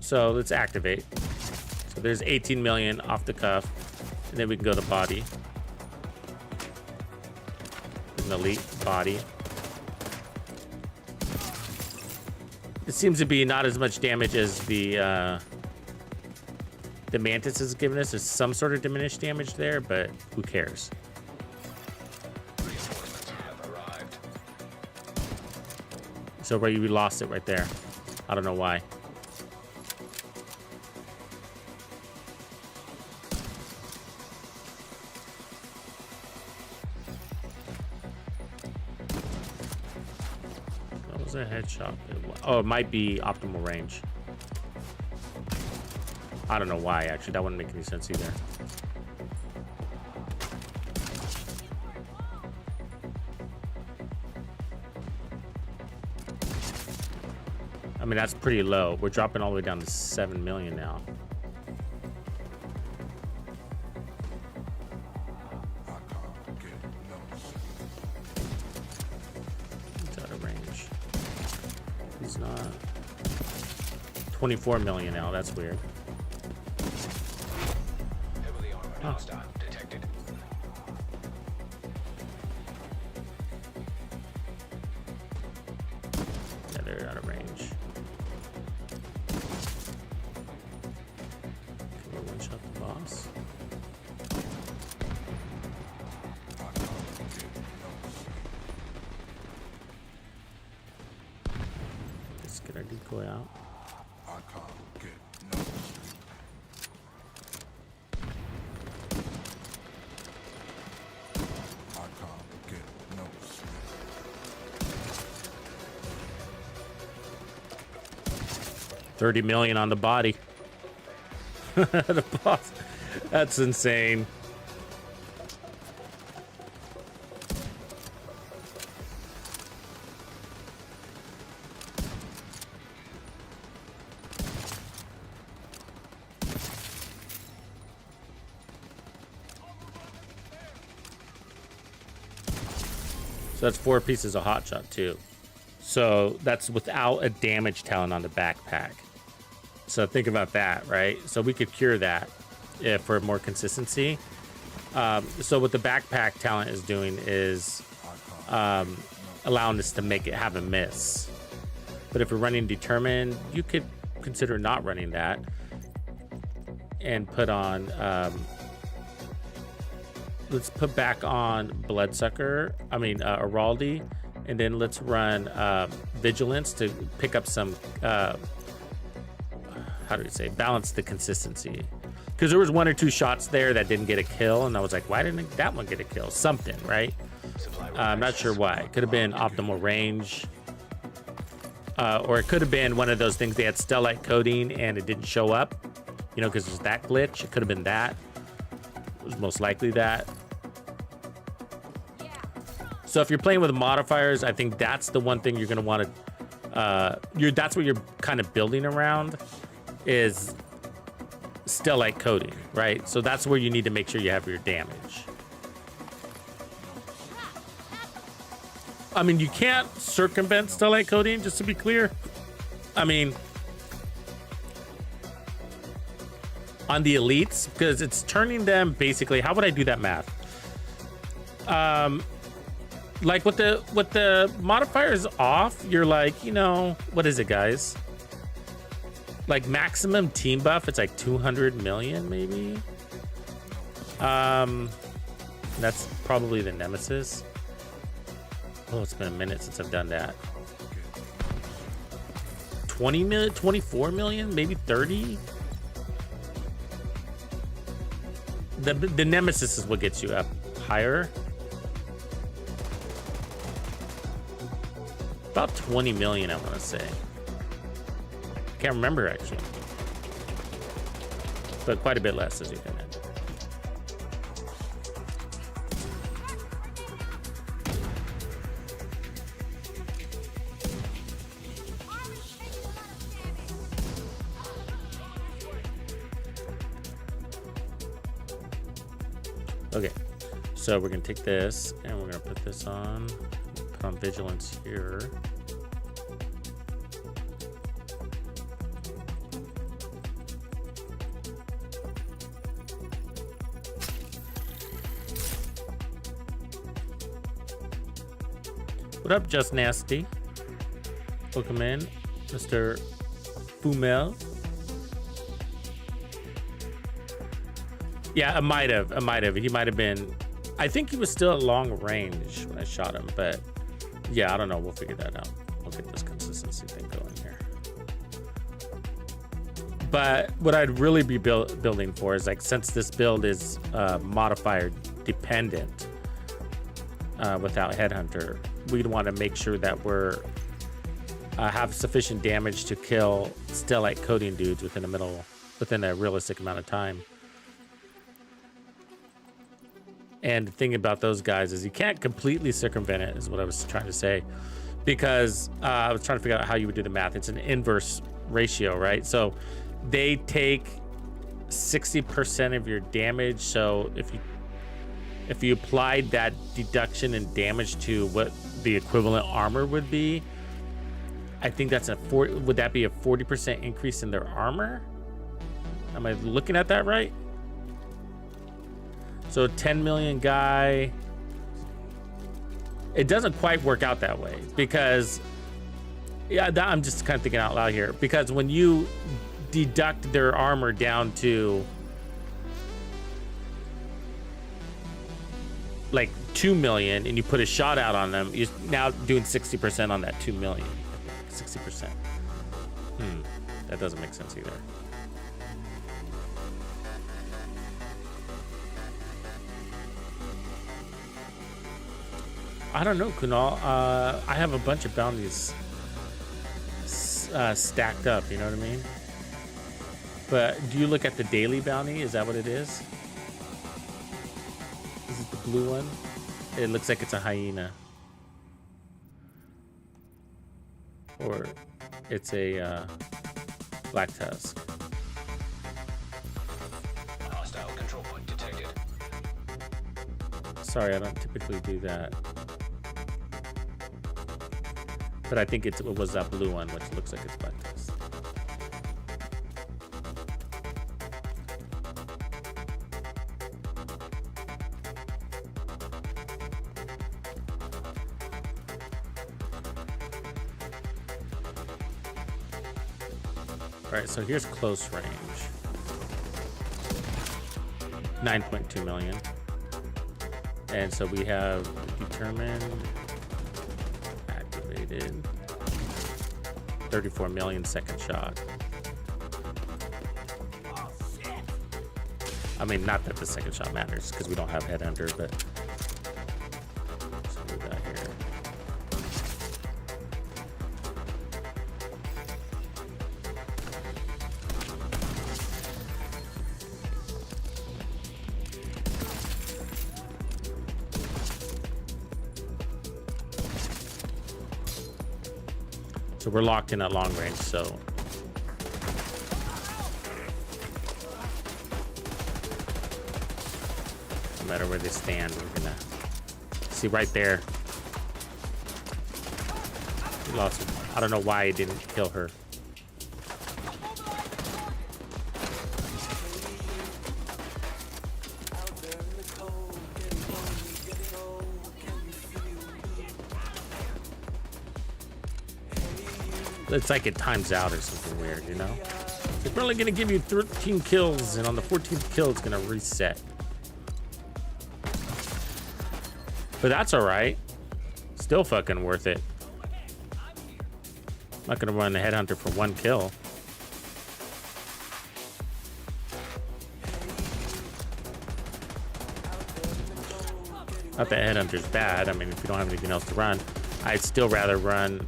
So let's activate. So there's 18 million off the cuff. And then we can go to body. An elite body. It seems to be not as much damage as the Mantis is giving us. There's some sort of diminished damage there, but who cares? Reinforcements have arrived. So we lost it right there. I don't know why. That was a headshot. Oh, it might be optimal range. I don't know why, actually. That wouldn't make any sense either. I mean, that's pretty low. We're dropping all the way down to 7 million now. He's out of range. He's not. 24 million now. That's weird. Heavily armored hostile detected. Yeah, they're out of range. Can we one-shot the boss? Let's get our decoy out. $30 million on the body. The boss. That's insane. So that's 4 pieces of hot shot too. So that's without a damage talent on the backpack. So think about that, right? So we could cure that if for more consistency. So what the backpack talent is doing is allowing us to make it have a miss. But if we're running determined, you could consider not running that and put on. Let's put back on Bloodsucker. I mean Araldi, and then let's run Vigilance to pick up some. How do you say? Balance the consistency. Because there was 1 or 2 shots there that didn't get a kill, and I was like, why didn't that one get a kill? Something, right? I'm not sure why. It could have been optimal range. Or it could have been one of those things they had Stellite coding and it didn't show up. You know, because there's that glitch. It could have been that. It was most likely that. So if you're playing with modifiers, I think that's the one thing you're going to want to... that's what you're kind of building around is Stellite coding, right? So that's where you need to make sure you have your damage. I mean, you can't circumvent Stellite coding, just to be clear. I mean, on the elites, because it's turning them basically, how would I do that math? Like with the modifiers off, you're like, you know, what is it, guys? Like maximum team buff, it's like 200 million, maybe. That's probably the Nemesis. Oh, it's been a minute since I've done that. 20 million, 24 million, maybe 30. The Nemesis is what gets you up higher. About 20 million, I want to say. Can't remember actually, but quite a bit less, as you can imagine. Okay, so we're gonna take this and we're gonna put this on. Put on Vigilance here. What up, Just Nasty? Welcome in. Mr. Fumel. Yeah, I might have. He might have been. I think he was still at long range when I shot him, but yeah, I don't know. We'll figure that out. We'll get this consistency thing going here. But what I'd really be building for is like, since this build is modifier dependent without Headhunter, we'd want to make sure that we're have sufficient damage to kill Stellite coding dudes within a realistic amount of time. And the thing about those guys is you can't completely circumvent it, is what I was trying to say, because I was trying to figure out how you would do the math. It's an inverse ratio, right? So they take 60% of your damage. So if you applied that deduction and damage to what the equivalent armor would be, I think that's would that be a 40% increase in their armor? Am I looking at that right? So 10 million guy, it doesn't quite work out that way, because I'm just kind of thinking out loud here, because when you deduct their armor down to like 2 million and you put a shot out on them, you're now doing 60% on that 2 million. 60%. That doesn't make sense either. I don't know, Kunal. I have a bunch of bounties stacked up, you know what I mean? But do you look at the daily bounty? Is that what it is? Is it the blue one? It looks like it's a hyena. Or it's a black tusk. Hostile control point detected. Sorry, I don't typically do that. But I think it was that blue one, which looks like it's black tusk. All right, so here's close range. 9.2 million. And so we have determined, activated, 34 million second shot. I mean, not that the second shot matters because we don't have Headhunter, but so we got here. So we're locked in at long range, so no matter where they stand, we're gonna see right there. We lost. I don't know why he didn't kill her. It's like it times out or something weird, you know? It's only gonna give you 13 kills, and on the 14th kill, it's gonna reset. But that's all right. Still fucking worth it. I'm not gonna run the Headhunter for 1 kill. Not that Headhunter's bad. I mean, if you don't have anything else to run, I'd still rather run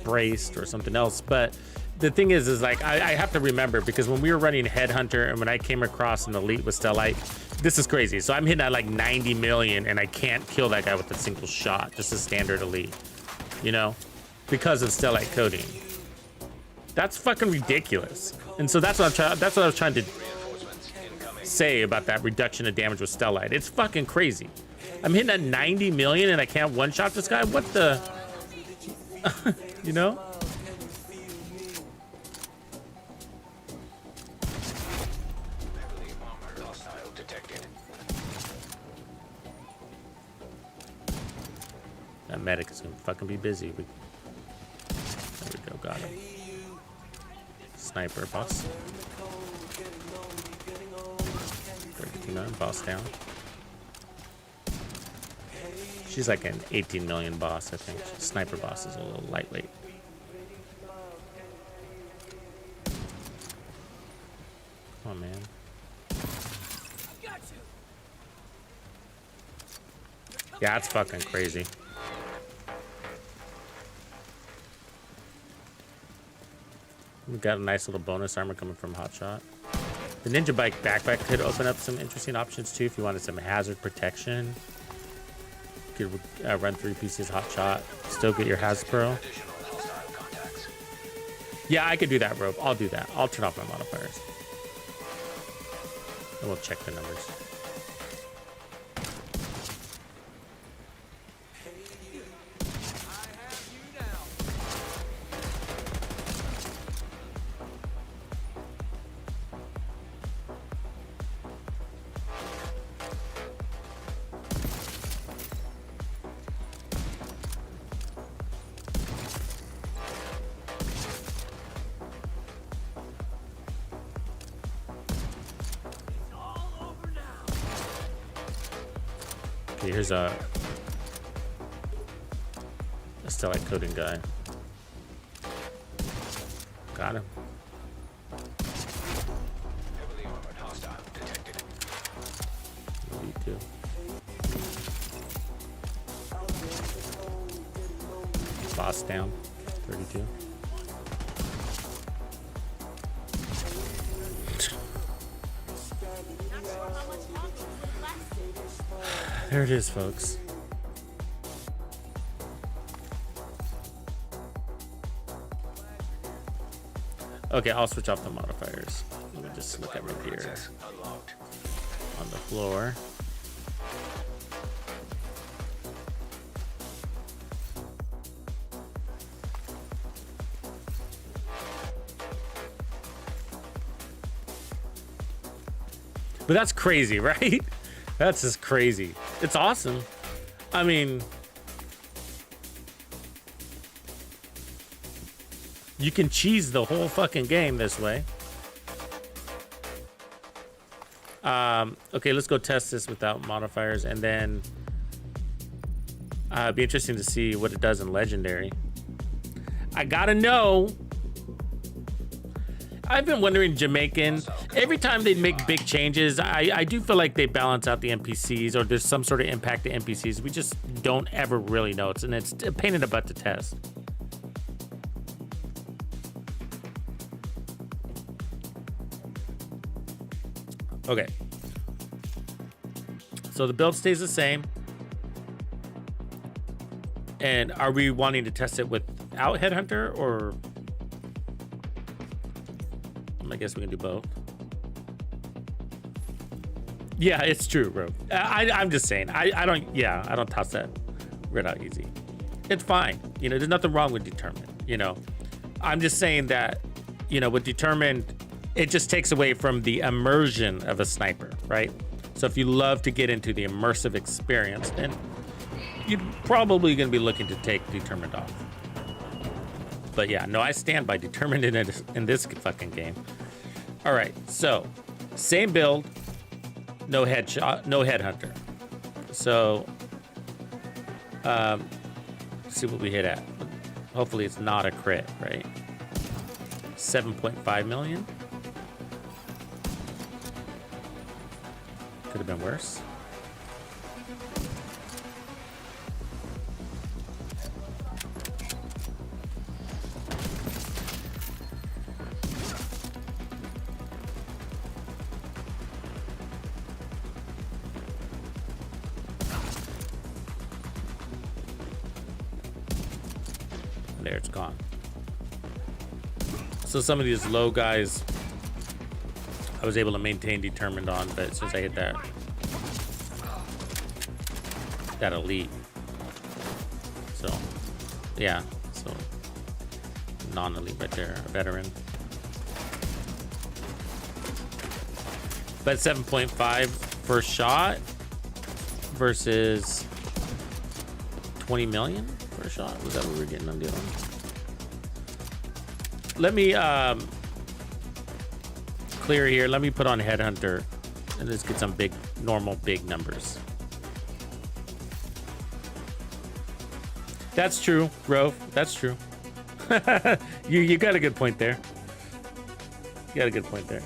Braced or something else. But the thing is like I have to remember, because when we were running Headhunter and when I came across an elite with Stellite, this is crazy. So I'm hitting at like 90 million and I can't kill that guy with a single shot, just a standard elite, you know, because of Stellite coding. That's fucking ridiculous. And so that's what I was trying to say about that reduction of damage with Stellite. It's fucking crazy. I'm hitting at 90 million and I can't one-shot this guy. What the? You know? Heavily armored hostile detected. That medic is gonna fucking be busy. There we go, got him. Sniper boss. 32 million, boss down. She's like an 18 million boss, I think. Sniper boss is a little lightweight. Come on, man. Yeah, it's fucking crazy. We got a nice little bonus armor coming from Hotshot. The Ninja Bike backpack could open up some interesting options too if you wanted some hazard protection. You could run 3 pieces Hotshot, still get your Hasbro. Additional hostile contacts. Yeah, I could do that, Rope. I'll do that. I'll turn off my modifiers. And we'll check the numbers. Okay, here's a Stellite coding guy. Got him. Heavily armored hostile detected. Me too. Boss down. 32. There it is, folks. Okay, I'll switch off the modifiers. Let me just look at it here Access unlocked. on the floor. But that's crazy, right? That's just crazy. It's awesome. I mean, you can cheese the whole fucking game this way. Okay, let's go test this without modifiers, and then it'd be interesting to see what it does in Legendary. I gotta know. I've been wondering, Jamaican, every time they make big changes, I do feel like they balance out the NPCs, or there's some sort of impact to NPCs. We just don't ever really know. It's a pain in the butt to test. Okay. So the build stays the same. And are we wanting to test it without Headhunter, or... I guess we can do both. Yeah, it's true, bro. I'm just saying. I don't toss that right out easy. It's fine. You know, there's nothing wrong with Determined. You know, I'm just saying that, you know, with Determined, it just takes away from the immersion of a sniper, right? So if you love to get into the immersive experience, then you're probably going to be looking to take Determined off. But yeah, no, I stand by Determined in this fucking game. All right, so same build, no headshot, no Headhunter. So, see what we hit at. Hopefully it's not a crit, right? 7.5 million. Could have been worse. There, it's gone. So some of these low guys I was able to maintain Determined on, but as soon as I hit that elite, so yeah, so non-elite right there, a veteran. But 7.5 first shot versus 20 million per shot. Was that what we were getting on deal? Let me clear here. Let me put on Headhunter and let's get some big, normal big numbers. That's true, Grove. That's true. you got a good point there. You got a good point there.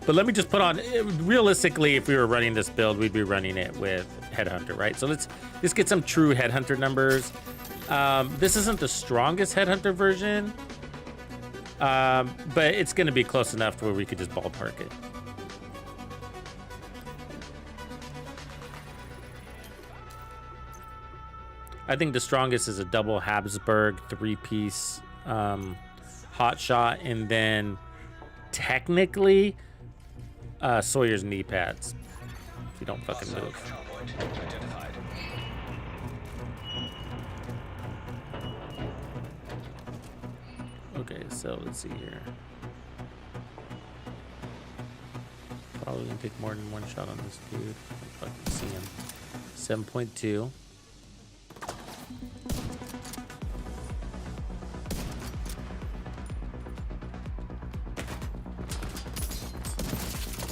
But let me just put on, realistically, if we were running this build, we'd be running it with Headhunter, right? So let's get some true Headhunter numbers. This isn't the strongest Headhunter version, but it's going to be close enough to where we could just ballpark it. I think the strongest is a double Habsburg 3-piece hot shot, and then technically Sawyer's knee pads. If you don't fucking Hostile move. control point identified. Okay, so let's see here. Probably gonna take more than one shot on this dude. I fucking see him. 7.2.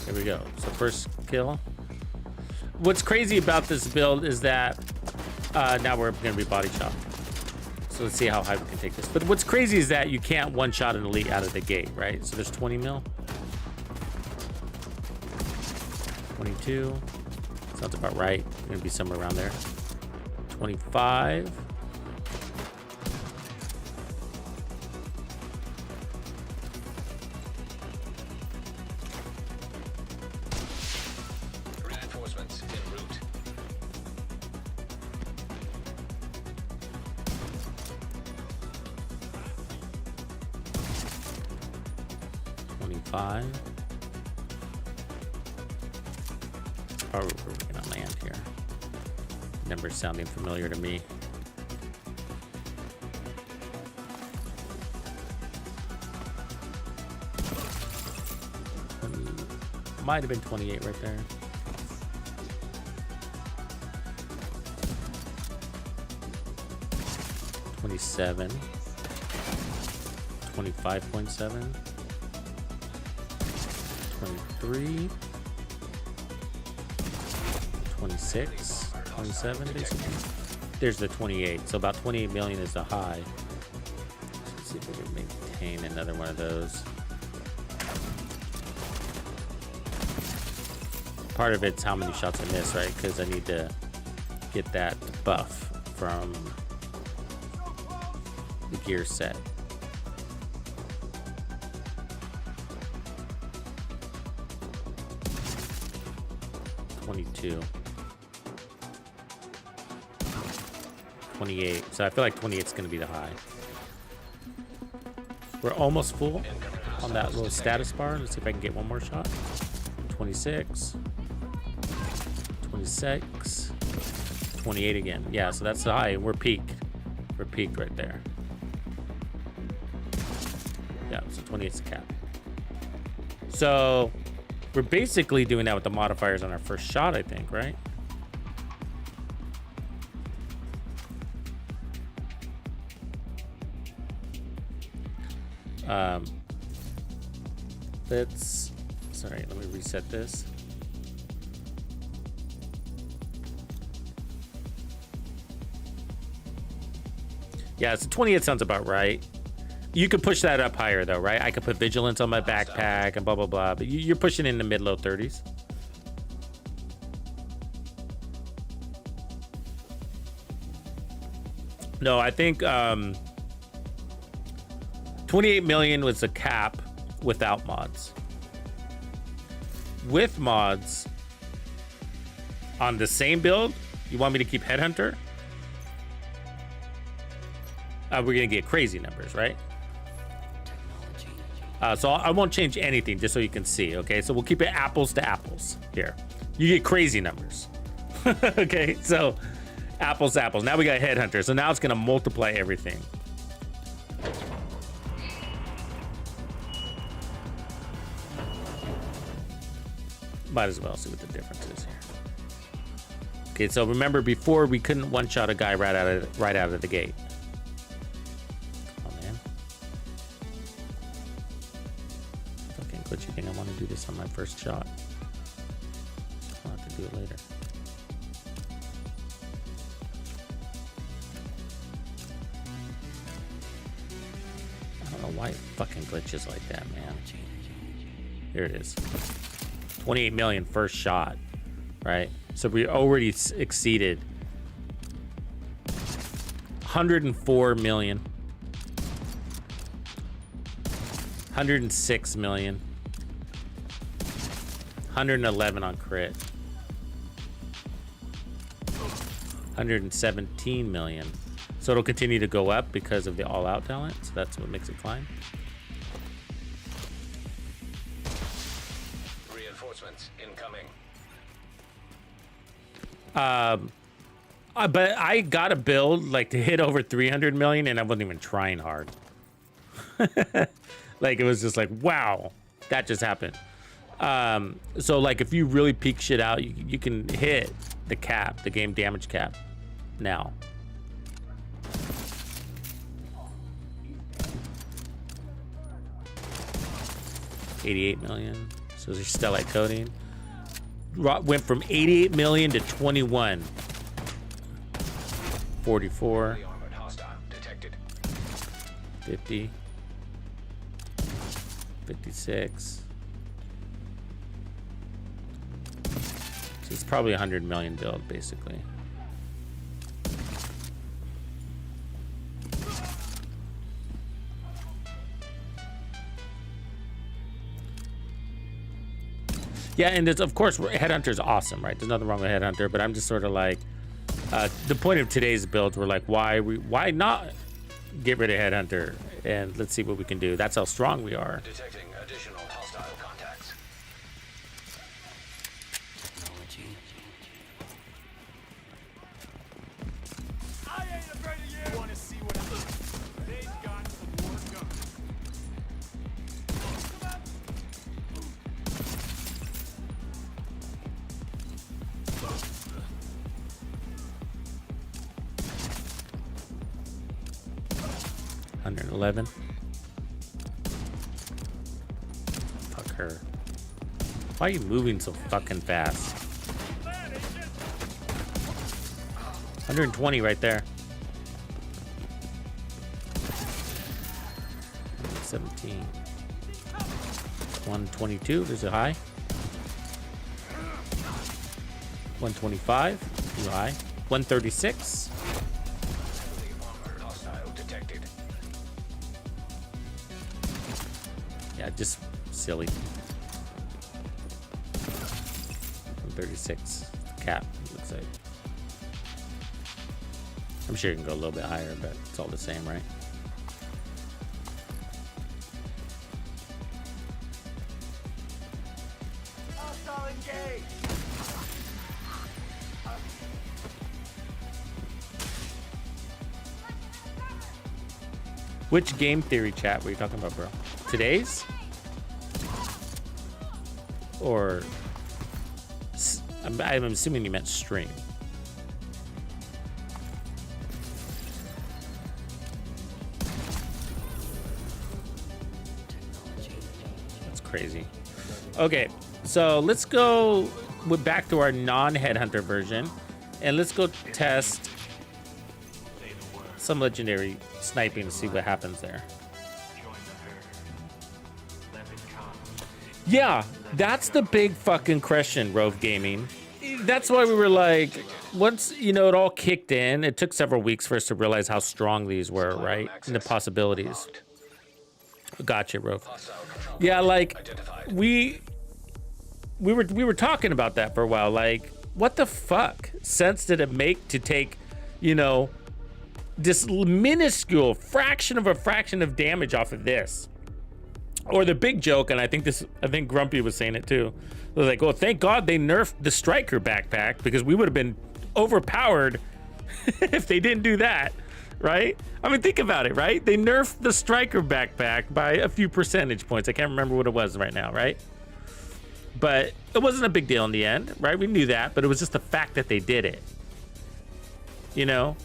Here we go. So first kill. What's crazy about this build is that now we're gonna be body shot. So let's see how high we can take this. But what's crazy is that you can't one shot an elite out of the gate, right? So there's 20 mil. 22. Sounds about right. Gonna be somewhere around there. 25. Reinforcements en route. Probably where we're gonna land here. Numbers sounding familiar to me. Might have been 28 right there. $27. 25.7. 23. 26. 27 basically. There's the 28. So about 28 million is the high. Let's see if we can maintain another one of those. Part of it's how many shots I miss, right? Because I need to get that buff from the gear set. $22. 28. So I feel like 28 is going to be the high. We're almost full on that little status bar. Let's see if I can get one more shot. 26. 26. 28 again. Yeah, so that's the high. We're peaked. We're peaked right there. Yeah, so 28's the cap. So we're basically doing that with the modifiers on our first shot, I think, right? Let me reset this. Yeah, so 28 sounds about right. You could push that up higher though, right? I could put vigilance on my backpack and blah, blah, blah, but you're pushing in the mid-low 30s. No, I think 28 million was the cap without mods. With mods on the same build, you want me to keep Headhunter? We're gonna get crazy numbers, right? So I won't change anything just so you can see, okay? So we'll keep it apples to apples here. You get crazy numbers. Okay, so apples to apples. Now we got Headhunter, so now it's gonna multiply everything. Might as well see what the difference is here. Okay, so remember before we couldn't one-shot a guy right out of the gate. Come on, man. Fucking glitchy thing. I want to do this on my first shot. I'll have to do it later. I don't know why it fucking glitches like that, man. Here it is. 28 million first shot, right? So we already exceeded 104 million, 106 million, 111 on crit, 117 million. So it'll continue to go up because of the all-out talent. So that's what makes it climb. Reinforcements incoming. But I got a build like to hit over 300 million and I wasn't even trying hard. Like it was just like, wow, that just happened. So like if you really peak shit out, you can hit the cap, the game damage cap now. $88 million. So there's Stellite coding. Went from 88 million to 21. 44. Heavily armored hostile detected. 50. 56. So it's probably 100 million build, basically. Yeah, and it's, of course, Headhunter is awesome, right? There's nothing wrong with Headhunter, but I'm just sort of like, the point of today's build, we're like, why not get rid of Headhunter? And let's see what we can do. That's how strong we are. Detecting additional hostile contacts. I ain't afraid of you. Want to see what they've got some more guns. Come on. 111. Fuck her. Why are you moving so fucking fast? 120 right there. 17. 122. There's a high. 125. Too high. 136. Heavily armored hostile detected. Yeah, just silly. 136. Cap, looks like. I'm sure you can go a little bit higher, but it's all the same, right? Hostile engaged. Which game theory chat were you talking about, bro? Today's? Or I'm assuming you meant stream. That's crazy. Okay, so let's go back to our non-Headhunter version, and let's go test some legendary sniping to see what happens there. Yeah, that's the big fucking question, Rove Gaming. That's why we were like, once, you know, it all kicked in, it took several weeks for us to realize how strong these were, right? And the possibilities. Gotcha, Rove. Yeah, like, we were talking about that for a while. Like, what the fuck sense did it make to take, you know, this minuscule fraction of damage off of this? Or the big joke, and I think Grumpy was saying it too. It was like, well, thank God they nerfed the striker backpack, because we would have been overpowered if they didn't do that, right? I mean, think about it, right? They nerfed the striker backpack by a few percentage points. I can't remember what it was right now, right? But it wasn't a big deal in the end, right? We knew that, but it was just the fact that they did it. You know,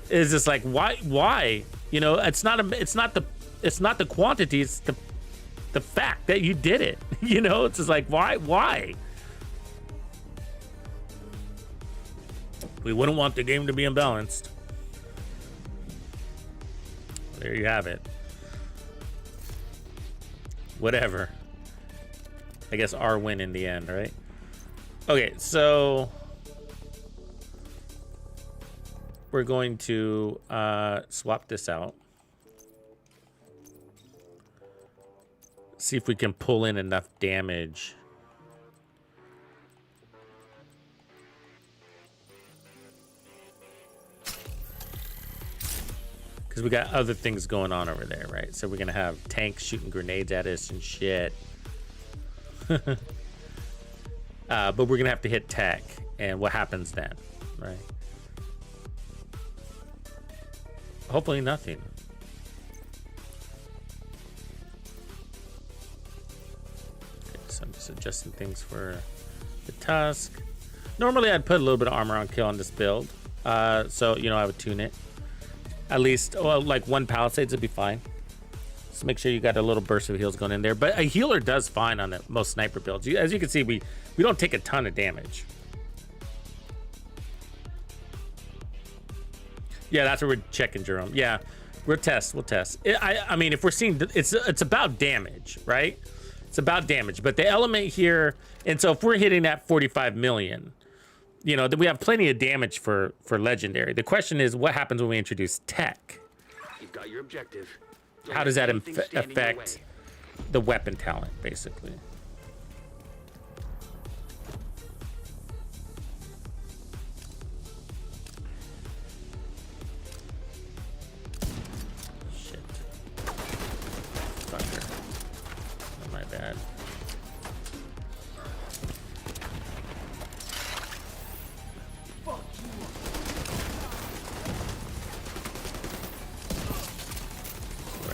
it's just like why? You know, it's not the quantity, it's the fact that you did it. You know, it's just like why? We wouldn't want the game to be imbalanced. There you have it. Whatever. I guess our win in the end, right? Okay, so we're going to swap this out. See if we can pull in enough damage. Because we got other things going on over there, right? So we're going to have tanks shooting grenades at us and shit. But we're going to have to hit tech. And what happens then, right? Hopefully nothing. Okay, so I'm just adjusting things for the Tusk. Normally I'd put a little bit of armor on kill on this build. So, you know, I would tune it. At least, well, like one Palisades would be fine. Just make sure you got a little burst of heals going in there. But a healer does fine on most sniper builds. As you can see, we don't take a ton of damage. Yeah, that's what we're checking, Jerome. Yeah, we'll test. I mean, if we're seeing, it's about damage, right? It's about damage. But the element here, and so if we're hitting that 45 million, you know, that we have plenty of damage for legendary. The question is, what happens when we introduce tech? You've got your objective. How does that affect the weapon talent, basically? Shit. Fucker. Oh, my bad.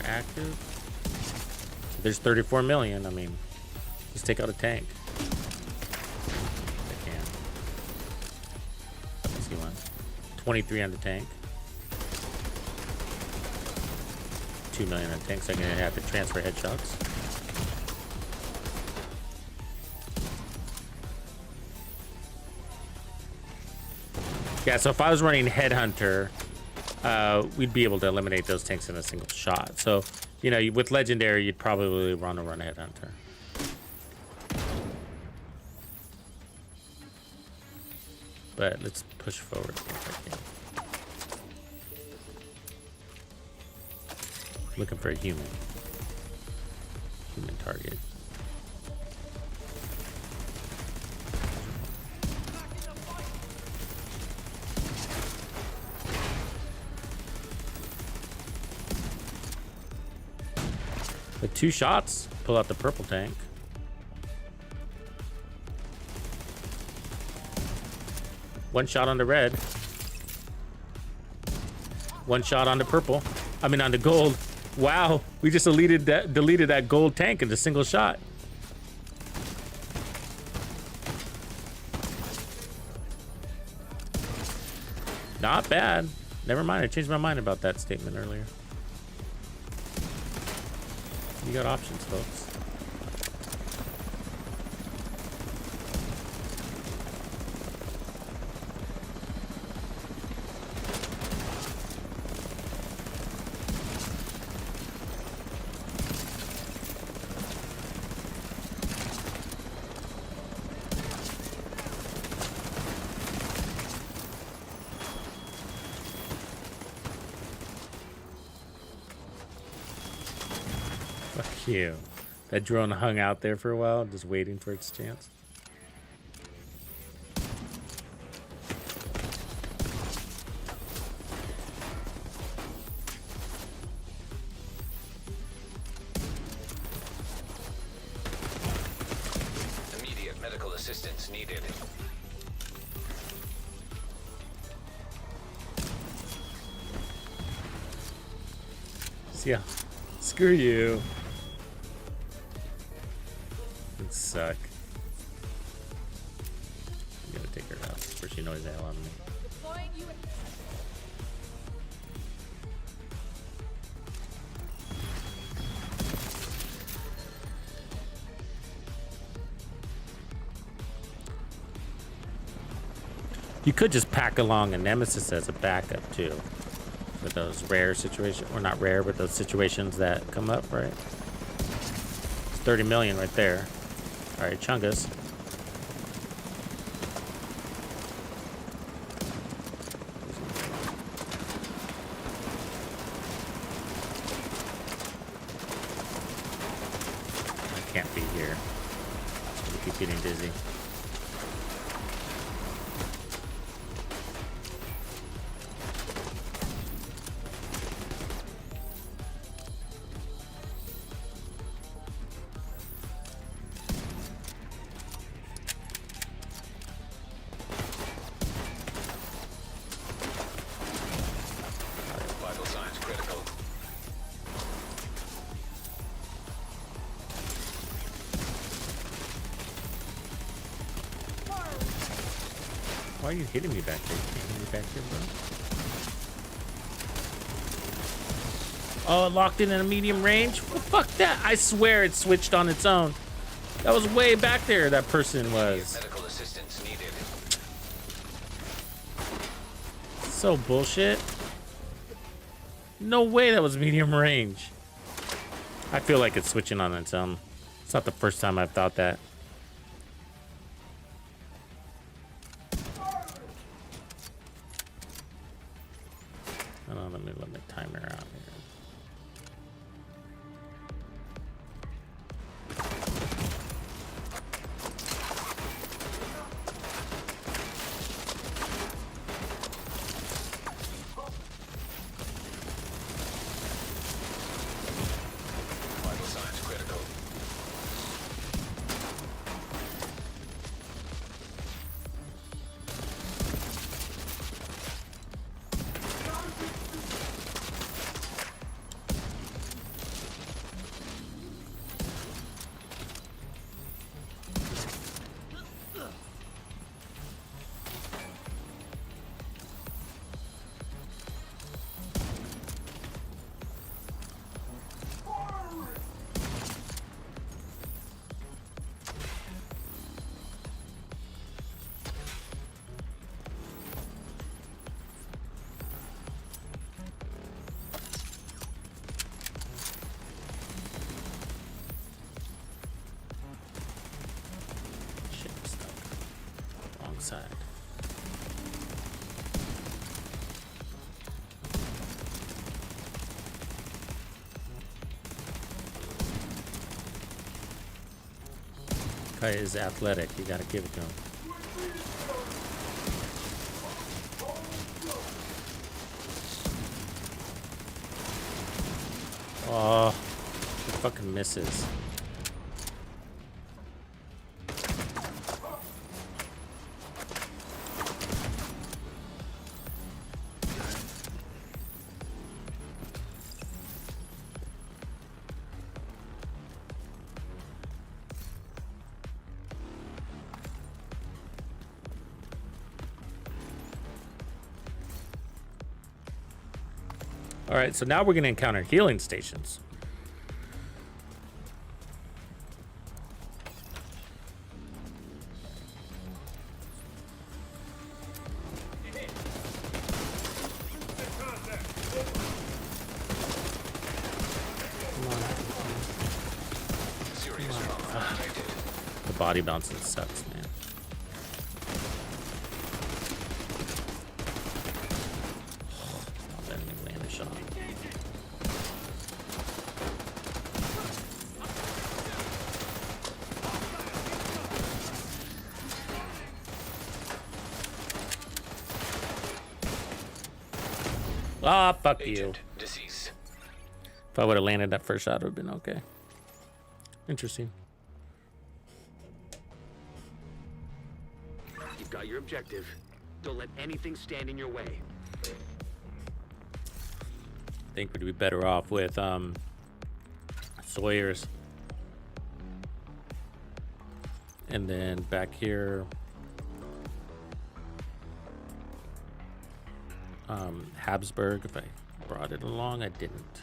Active. There's 34 million. I mean, just take out a tank. I can. Let's see one. 23 on the tank. 2 million on the tank, so I'm gonna have to transfer headshots. Yeah, so if I was running Headhunter, we'd be able to eliminate those tanks in a single shot. So, you know, with Legendary, you'd probably want to run a Headhunter. But let's push forward. Looking for a human target. With 2 shots, pull out the purple tank. One shot on the red. One shot on the purple. I mean, on the gold. Wow, we just deleted that gold tank in a single shot. Not bad. Never mind, I changed my mind about that statement earlier. You got options, folks. Fuck you. That drone hung out there for a while, just waiting for its chance. Immediate medical assistance needed. See ya. Screw you. fucking suck. I'm gonna take her out before she knows the hell out of me. Deploying you. You could just pack along a Nemesis as a backup too, for those rare situations, or not rare, but those situations that come up, right? It's 30 million right there. All right, Chungus. I can't be here. I keep getting dizzy. Vital signs critical. Why are you hitting me back there? You can't hit me back there, bro. Oh, it locked in at a medium range? Well, fuck that. I swear it switched on its own. That was way back there, that person was. Medical assistance needed. So bullshit. No way that was medium range. I feel like it's switching on its own. It's not the first time I've thought that. Hold on, let me timer out here. Vital signs critical. Shit, I'm stuck. Wrong side. Kai is athletic. You gotta give it to him. Oh, he fucking misses. All right, so now we're going to encounter healing stations. Serious trauma detected. The body bouncing sucks, man. Not letting me land a shot. Ah, fuck you. Agent deceased. If I would have landed that first shot, it would have been okay. Interesting. You've got your objective. Don't let anything stand in your way. I think we'd be better off with Sawyer's. And then back here, Habsburg, if I brought it along, I didn't.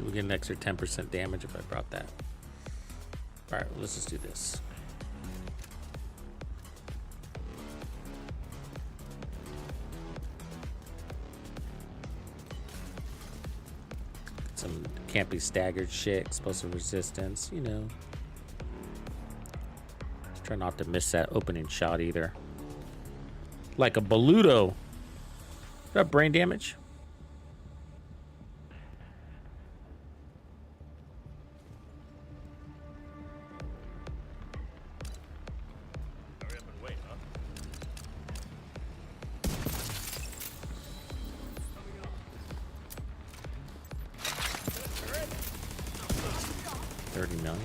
We get an extra 10% damage if I brought that. All right, let's just do this. Some can't be staggered shit, explosive resistance, you know. Just try not to miss that opening shot either. Like a Boluto. Got brain damage? Hurry up and wait, huh? 30 million.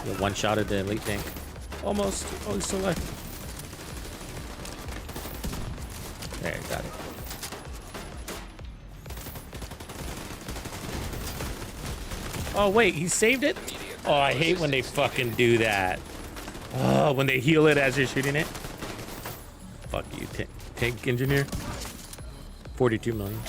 Yeah, one shot at the elite tank. Almost. Oh, he's still alive. There, got it. Oh, wait, he saved it? Oh, I hate when they fucking do that. Oh, when they heal it as you're shooting it. Fuck you, tank engineer. 42 million.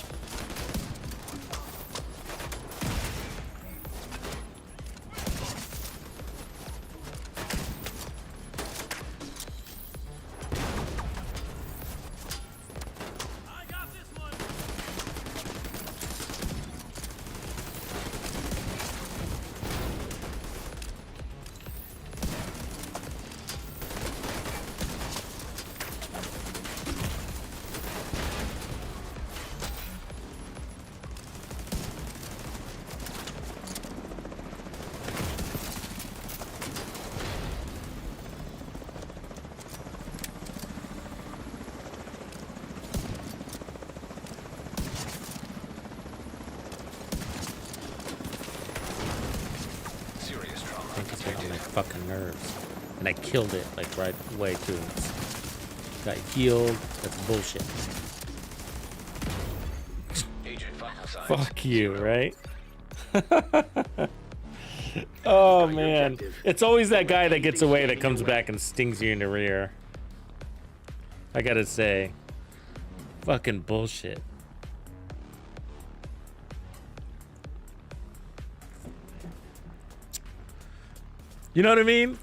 Fucking nerves. And I killed it like right away too. Got healed. That's bullshit. Agent vital signs. Fuck you, right? Oh man. It's always that guy that gets away that comes back and stings you in the rear. I gotta say. Fucking bullshit. You know what I mean?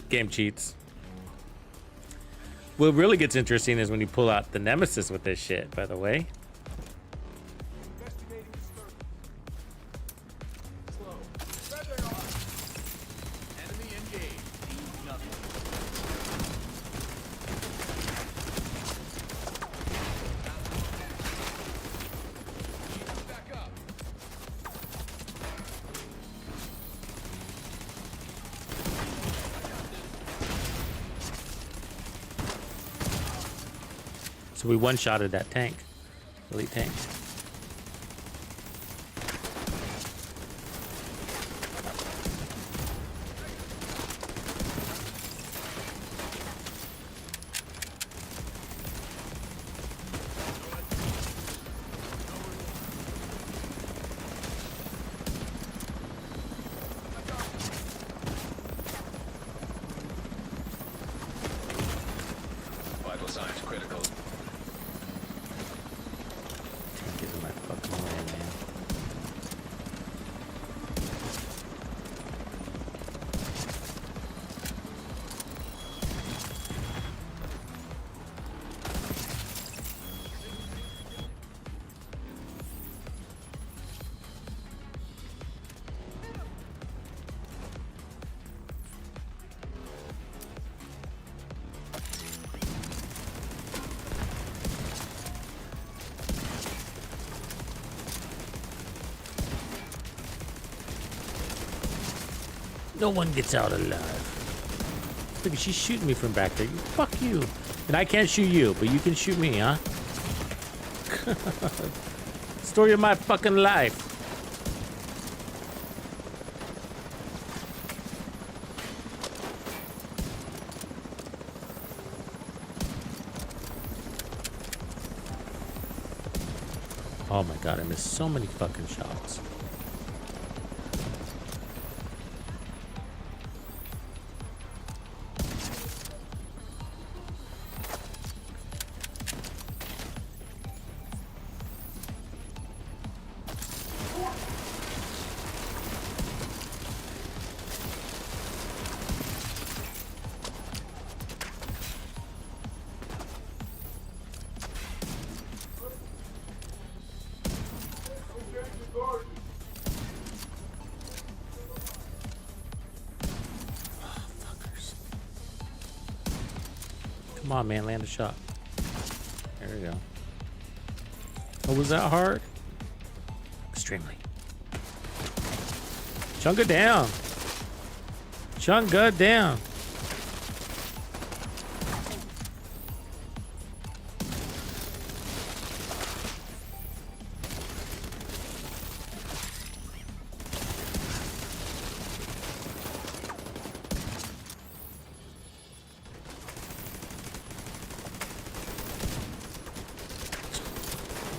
Game cheats. What really gets interesting is when you pull out the Nemesis with this shit, by the way. Investigating disturbance. Slow. There they are. Enemy engaged. Nothing. Back up. So we one-shotted that tank. Elite tank. Vital signs critical. Get in my fucking way, man. No one gets out alive. Look, she's shooting me from back there. Fuck you. And I can't shoot you, but you can shoot me, huh? Story of my fucking life. Oh my god, I missed so many fucking shots. Come on, man, land a shot. There we go. Oh, was that hard? Extremely. Chunga down. Chunga down.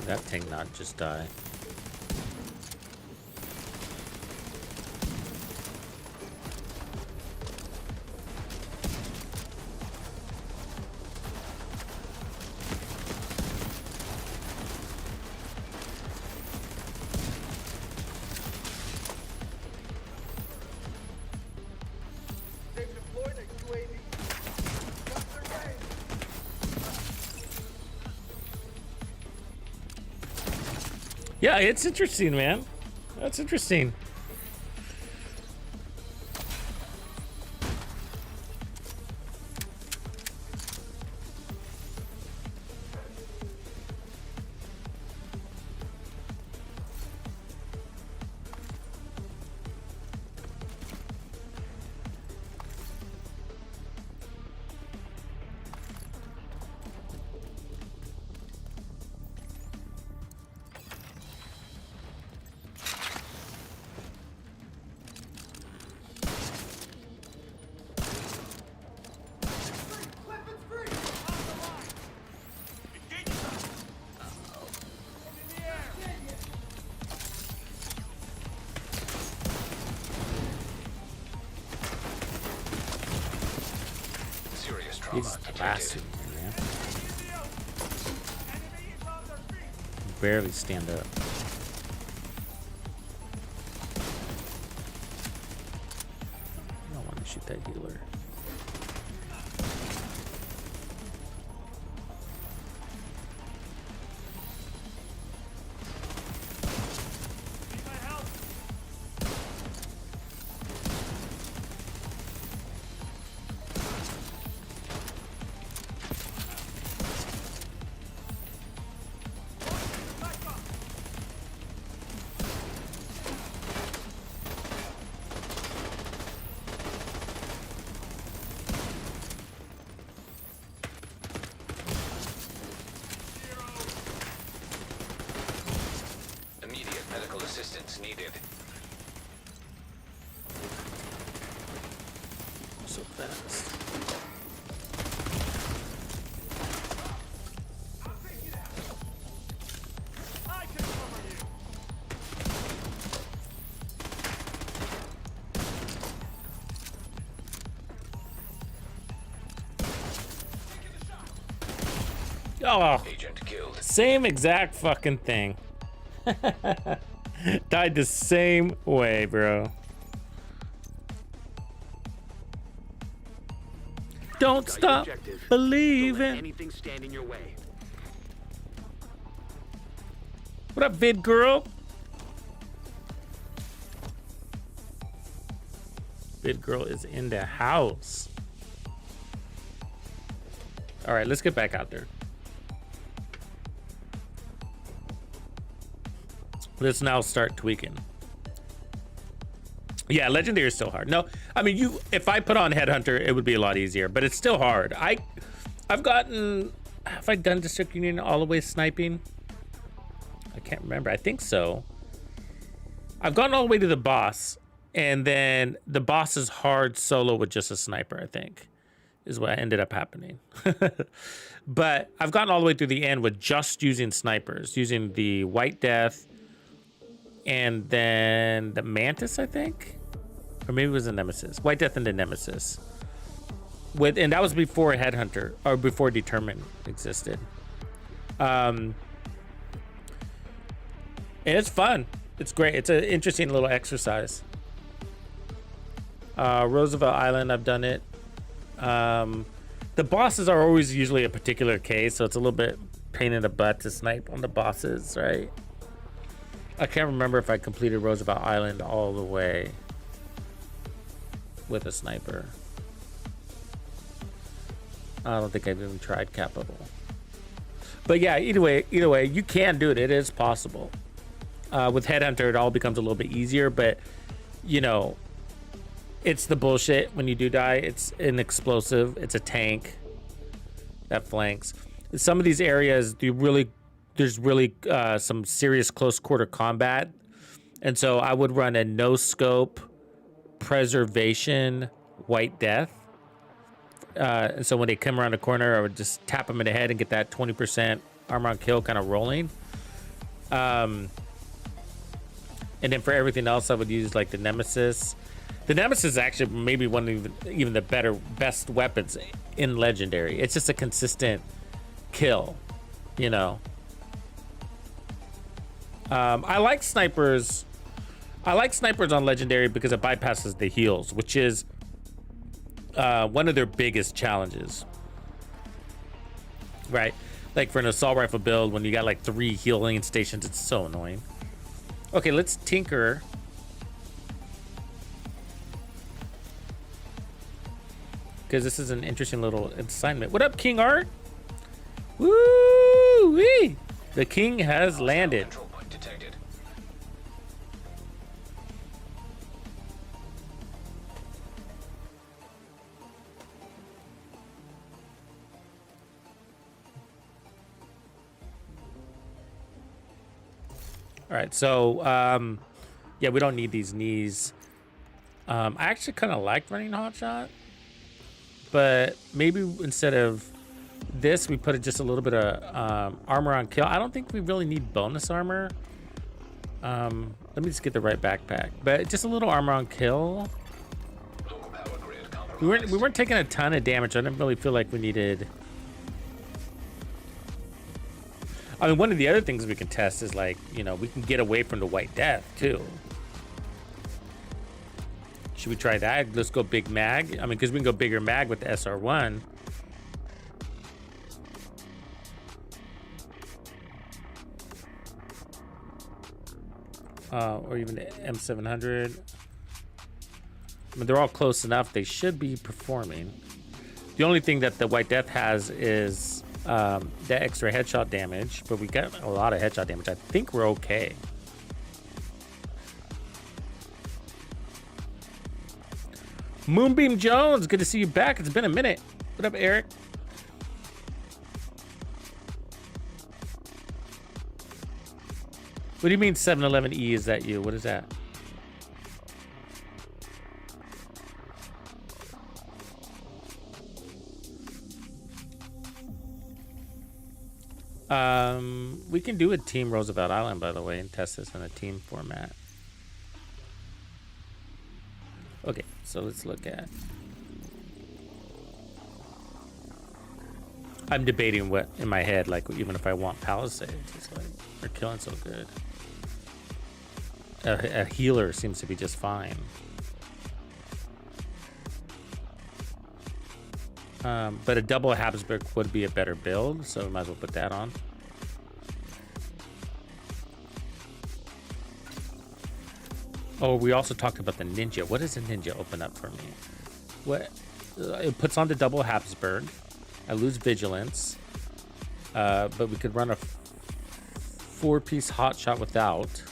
That thing not just die. They've deployed a UAV. Got their range. Yeah, it's interesting, man. That's interesting. Weapons free. On the line. Engage them. In the air. Serious trauma He's detected. blasting me, man. Enemy is on their feet. Barely stand up. I don't want to shoot that healer. Need my help. Back up. Immediate medical assistance needed. So fast. I can cover you. Oh, Agent killed. same exact fucking thing. Died the same way, bro. Don't Got your stop objective. Don't let believing. anything stand in your way. What up, vid girl? Vid girl is in the house. All right, let's get back out there. Let's now start tweaking. Yeah, legendary is still hard. No, I mean, if I put on Headhunter, it would be a lot easier, but it's still hard. Have I done District Union all the way sniping? I can't remember. I think so. I've gone all the way to the boss, and then the boss is hard solo with just a sniper, I think. is what ended up happening. But I've gotten all the way through the end with just using snipers, using the White Death and then the Mantis, I think, or maybe it was the Nemesis. White Death and the Nemesis. And that was before Headhunter, or before Determine existed. And it's fun. It's great. It's an interesting little exercise. Roosevelt Island, I've done it. The bosses are always usually a particular case, so it's a little bit pain in the butt to snipe on the bosses, right? I can't remember if I completed Roosevelt Island all the way with a sniper. I don't think I've even tried Capital. But yeah, either way, you can do it. It is possible. With Headhunter, it all becomes a little bit easier, but you know, it's the bullshit when you do die. It's an explosive. It's a tank that flanks. Some of these areas, there's really some serious close quarter combat, and so I would run a no scope preservation White Death. And so when they come around the corner, I would just tap them in the head and get that 20% armor on kill kind of rolling. And then for everything else, I would use like the Nemesis. The Nemesis is actually maybe one of even the best weapons in Legendary. It's just a consistent kill, you know. I like snipers. I like snipers on Legendary because it bypasses the heals, which is one of their biggest challenges, right? Like for an assault rifle build, when you got like 3 healing stations, it's so annoying. Okay, let's tinker. Because this is an interesting little assignment. What up, King Art? Woo-wee! The king has landed. Control point detected. All right, so yeah, we don't need these knees. I actually kind of liked running hotshot, but maybe instead of this, we put just a little bit of armor on kill. I don't think we really need bonus armor. Let me just get the right backpack, but just a little armor on kill. Local power grid compromised. We weren't taking a ton of damage. I didn't really feel like we needed. I mean, one of the other things we can test is like, you know, we can get away from the White Death too. Should we try that? Let's go big mag. I mean, because we can go bigger mag with the SR1. Or even the M700. I mean, they're all close enough. They should be performing. The only thing that the White Death has is the extra headshot damage, but we got a lot of headshot damage. I think we're okay. Moonbeam Jones, good to see you back. It's been a minute. What up, Eric? What do you mean 711E? Is that you? What is that? We can do a team Roosevelt Island, by the way, and test this in a team format. Okay, so let's look at. I'm debating what in my head, like even if I want Palisades, it's like they're killing so good. A healer seems to be just fine. But a double Habsburg would be a better build, so we might as well put that on. Oh, we also talked about the ninja. What does a ninja open up for me? What? It puts on the double Habsburg. I lose vigilance. But we could run a 4-piece hot shot without.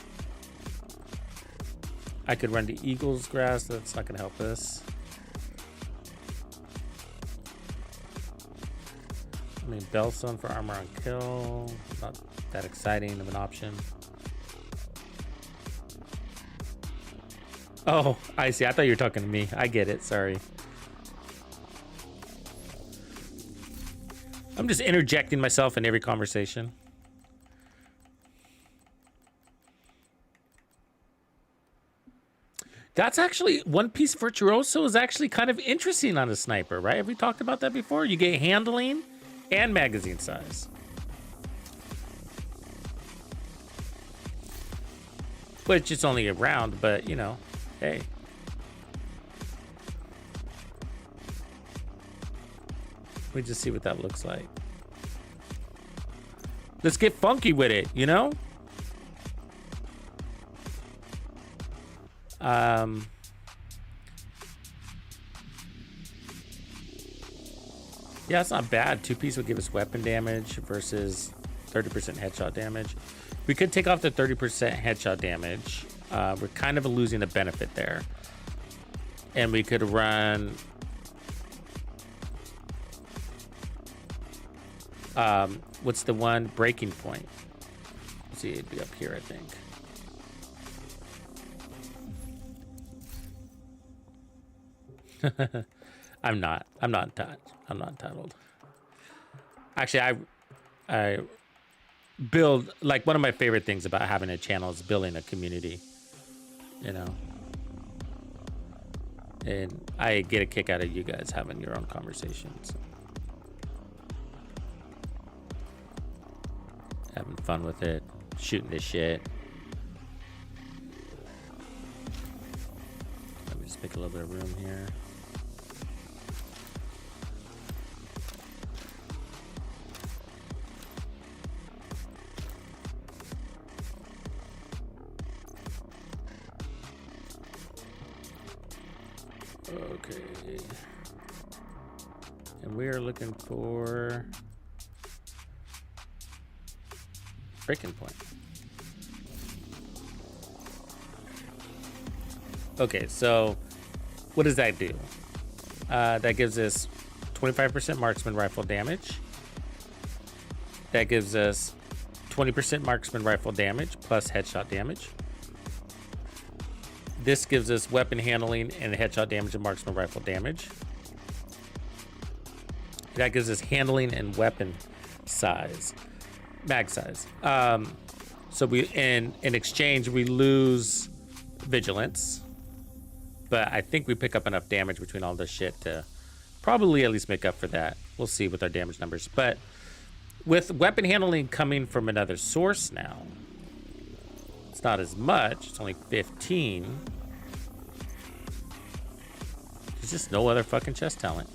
I could run the Eagle's Grass. That's not going to help us. I mean, Bellstone for armor on kill. Not that exciting of an option. Oh, I see. I thought you were talking to me. I get it. Sorry. I'm just interjecting myself in every conversation. That's actually one piece virtuoso is actually kind of interesting on a sniper, right? Have we talked about that before? You get handling and magazine size. Which it's only a round, but you know, hey. We just see what that looks like. Let's get funky with it, you know? Yeah, it's not bad. 2-piece would give us weapon damage versus 30% headshot damage. We could take off the 30% headshot damage. We're kind of losing a benefit there. And we could run... what's the one? Breaking point. Let's see, it'd be up here, I think. I'm not entitled. Actually, I build, like, one of my favorite things about having a channel is building a community, you know. And I get a kick out of you guys having your own conversations. Having fun with it, shooting the shit. Let me just make a little bit of room here. Okay. And we are looking for breaking point. Okay, so what does that do? That gives us 25% marksman rifle damage. That gives us 20% marksman rifle damage plus headshot damage. This gives us weapon handling and headshot damage and marksman rifle damage. That gives us handling and weapon size, mag size. So we in exchange we lose vigilance, but I think we pick up enough damage between all this shit to probably at least make up for that. We'll see with our damage numbers. But with weapon handling coming from another source now, it's not as much. It's only 15. There's just no other fucking chest talent.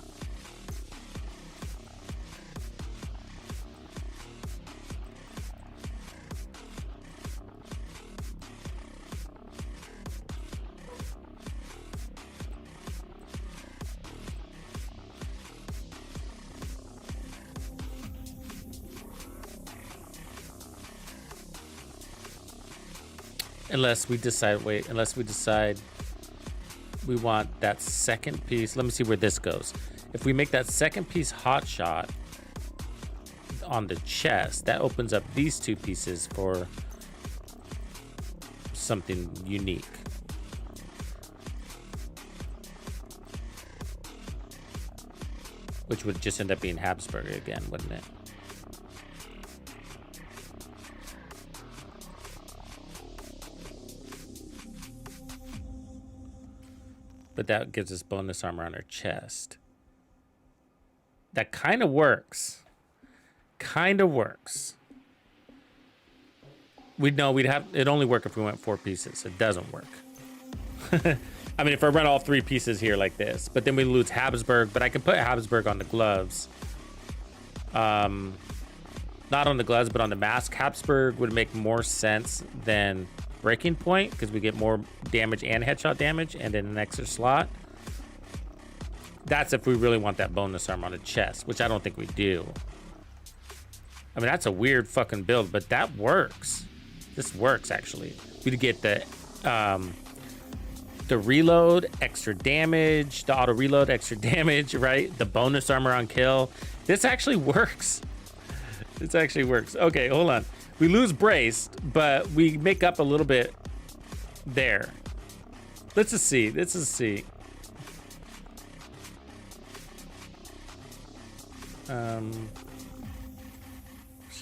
Unless we decide we want that second piece. Let me see where this goes. If we make that second piece hot shot on the chest, that opens up these two pieces for something unique. Which would just end up being Habsburg again, wouldn't it? But that gives us bonus armor on our chest. That kind of works. Kind of works. We'd have it only work if we went 4 pieces. It doesn't work. I mean, if I run all 3 pieces here like this, but then we lose Habsburg, but I can put Habsburg on the gloves. Not on the gloves, but on the mask. Habsburg would make more sense than breaking point because we get more damage and headshot damage and then an extra slot. That's if we really want that bonus armor on the chest, which I don't think we do. I mean, that's a weird fucking build, but that works. This works actually. We get the reload, extra damage, the auto reload, extra damage, right? The bonus armor on kill. This actually works. This actually works. Okay, hold on. We lose braced, but we make up a little bit there. Let's just see. Let's just see.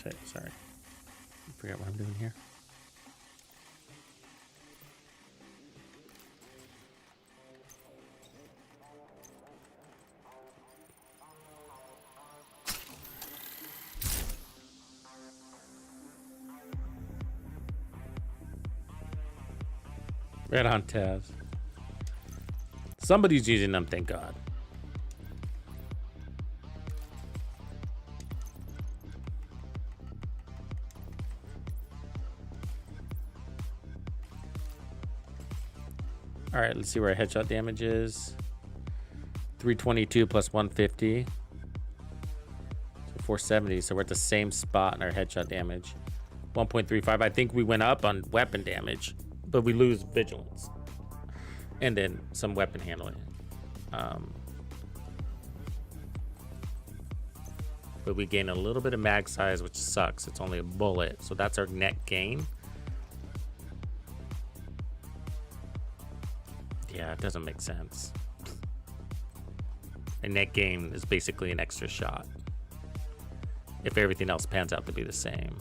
shit, sorry. Forget what I'm doing here. Right on, Taz. Somebody's using them, thank God. All right, let's see where our headshot damage is. 322 plus 150. So 470. So we're at the same spot in our headshot damage. 1.35. I think we went up on weapon damage, but we lose vigilance. And then some weapon handling. But we gain a little bit of mag size, which sucks. It's only a bullet. So that's our net gain. Yeah, it doesn't make sense. A net gain is basically an extra shot. If everything else pans out to be the same.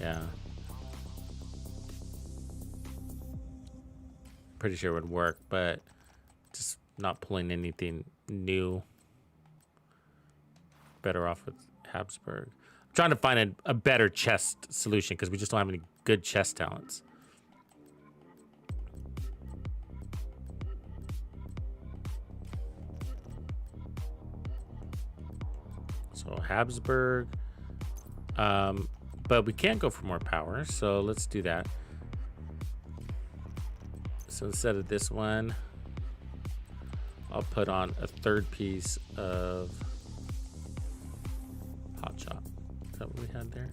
Yeah. Pretty sure it would work, but just not pulling anything new. Better off with Habsburg. I'm trying to find a better chest solution because we just don't have any good chest talents. So Habsburg. But we can't go for more power, so let's do that. So instead of this one, I'll put on a third piece of hot shot. Is that what we had there?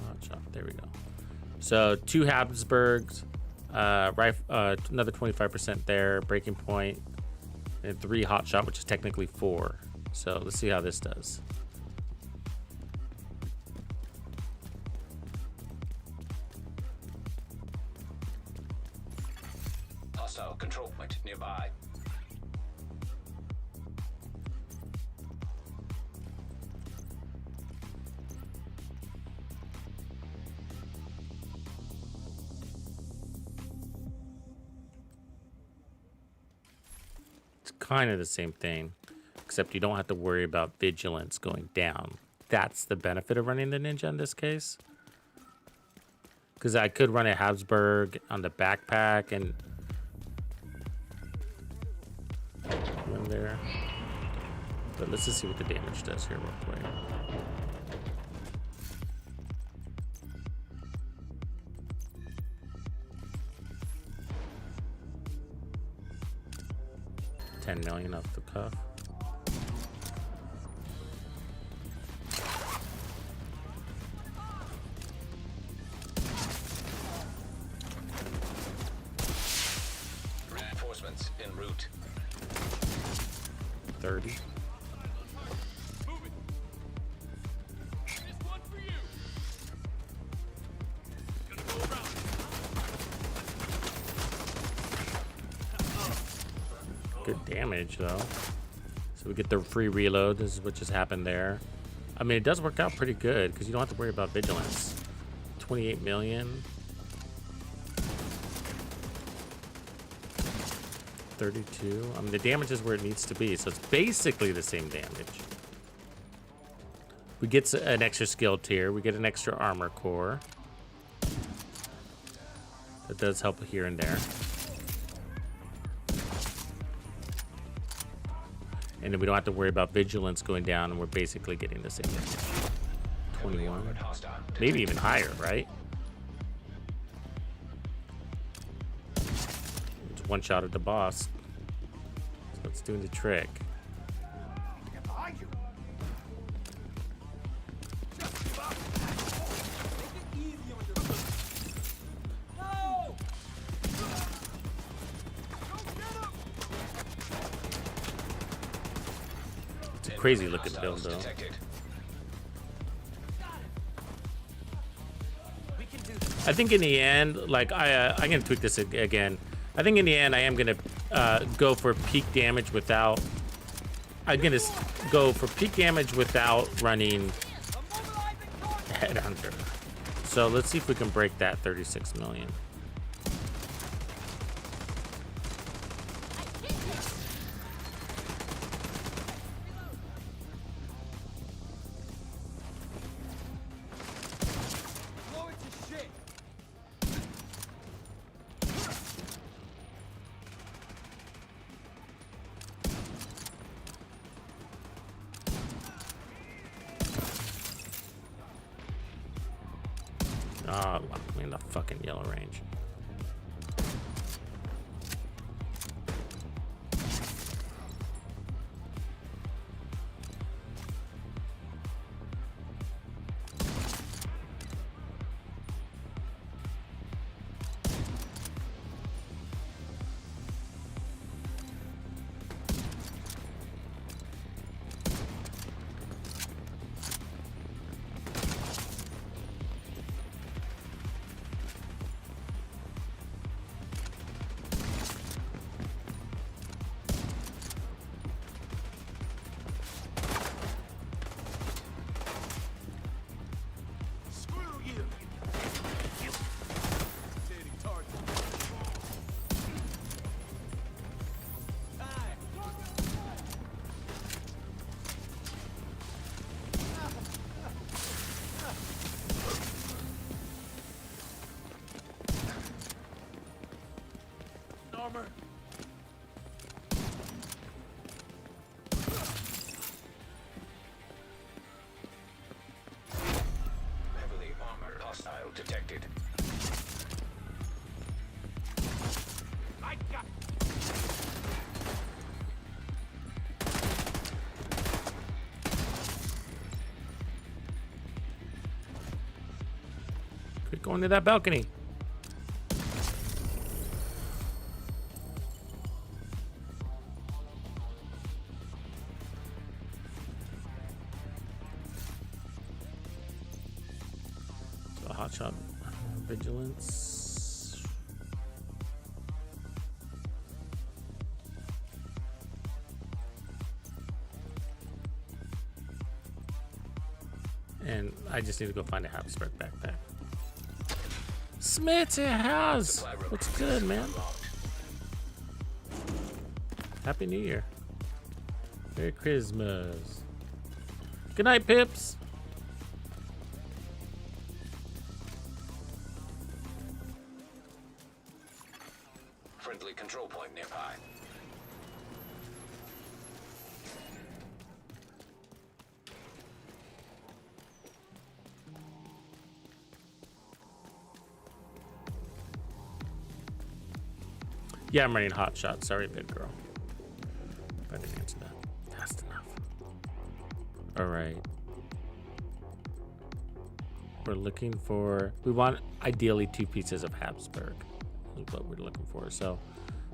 Hot shot. There we go. So 2 Habsburgs, another 25% there, breaking point, and 3 hot shot, which is technically 4. So let's see how this does. Hostile control point nearby. It's kind of the same thing, except you don't have to worry about vigilance going down. That's the benefit of running the ninja in this case. Because I could run a Habsburg on the backpack and in there. But let's just see what the damage does here real quick. $10 million off the cuff. Reinforcements en route. 30. Move it. This one for you. Gonna go around. Good damage though. So we get the free reload. This is what just happened there. I mean, it does work out pretty good because you don't have to worry about vigilance. 28 million. 32. I mean, the damage is where it needs to be, so it's basically the same damage. We get an extra skill tier. We get an extra armor core. That does help here and there. And then we don't have to worry about vigilance going down, and we're basically getting the same damage. 21. Maybe even higher, right? It's one shot at the boss. So it's doing the trick. Get behind you. No! It's a crazy looking build, though. Detected. We can do this. I think in the end, like I'm gonna tweak this again. I think in the end, I am gonna go for peak damage without. I'm gonna go for peak damage without running Headhunter. So let's see if we can break that 36 million. Blow it to shit. Oh, locked me in the fucking yellow range. Screw you. Steady target. Armor. Heavily armored hostile detected. I got. Quit going to that balcony. So hotshot vigilance. And I just need to go find a Habsburg backpack. Smitty House! Supply room What's good, man? unlocked. Happy New Year. Merry Christmas. Good night, Pips. Friendly control point nearby. Yeah, I'm running hot shot. Sorry, big girl. I didn't answer that fast enough. All right. We're looking for. We want ideally 2 pieces of Habsburg. Is what we're looking for. So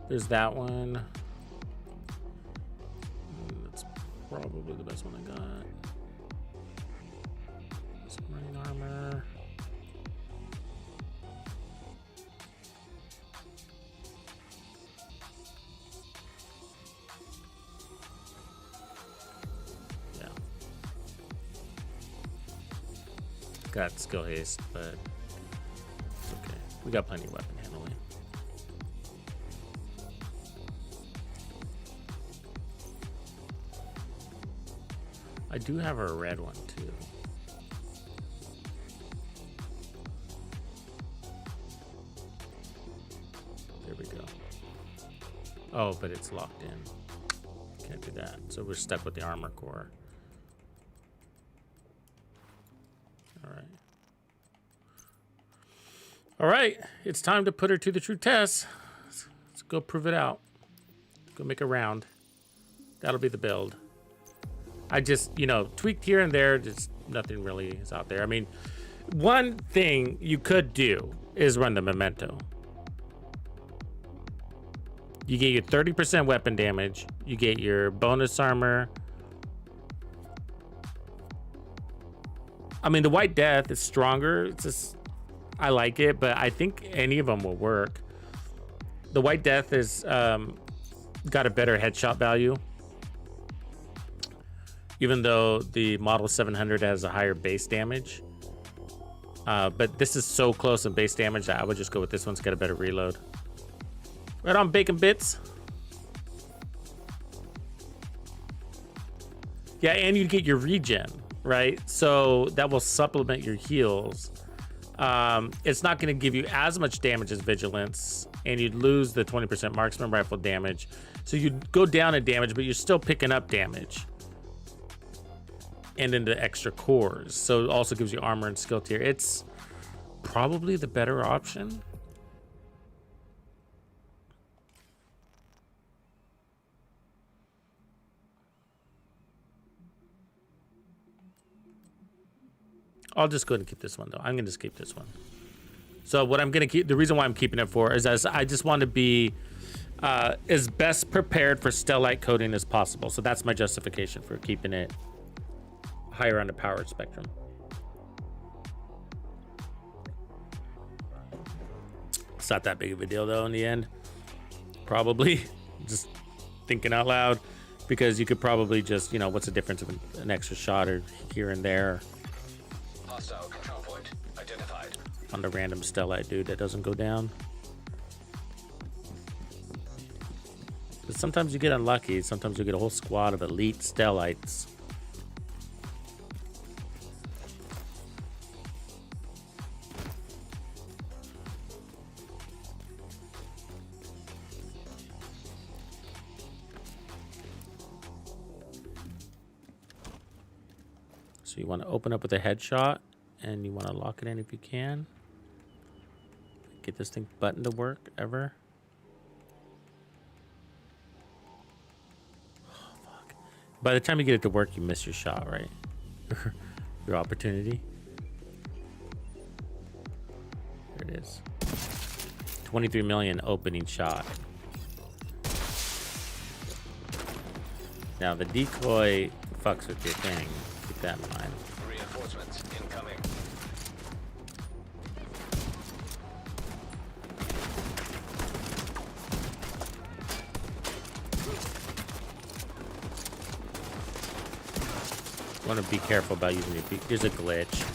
there's that one. That's probably the best one I got. Some running armor. Yeah. Got skill haste, but it's okay. We got plenty of weapon handling. I do have a red one too. There we go. Oh, but it's locked in. Can't do that. So we're stuck with the armor core. All right. All right. It's time to put her to the true test. Let's go prove it out. Go make a round. That'll be the build. I just, tweaked here and there. Just nothing really is out there. I mean, one thing you could do is run the memento. You get your 30% weapon damage. You get your bonus armor. I mean, the White Death is stronger. It's just, I like it, but I think any of them will work. The White Death is got a better headshot value. Even though the Model 700 has a higher base damage. But this is so close in base damage that I would just go with this one. It's got a better reload. Right on, Bacon Bits. Yeah, and you get your regen, right? So that will supplement your heals. It's not going to give you as much damage as Vigilance, and you'd lose the 20% marksman rifle damage. So you'd go down in damage, but you're still picking up damage. And into extra cores. So it also gives you armor and skill tier. It's probably the better option. I'll just go ahead and keep this one though. I'm gonna just keep this one. So what I'm gonna keep, the reason why I'm keeping it for is as I just want to be as best prepared for Stellite coding as possible. So that's my justification for keeping it higher on the power spectrum. It's not that big of a deal though in the end. Probably just thinking out loud, because you could probably just, you know, what's the difference of an extra shot or here and there Hostile control point identified. on the random Stellite dude that doesn't go down. But sometimes you get unlucky. Sometimes you get a whole squad of elite Stellites. So you want to open up with a headshot, and you want to lock it in if you can. Get this thing button to work ever. Oh, fuck. By the time you get it to work, you miss your shot, right? Your opportunity. There it is. 23 million opening shot. Now the decoy fucks with your thing. Keep that in mind. Reinforcements incoming. Want to be careful about using your beak. There's a glitch.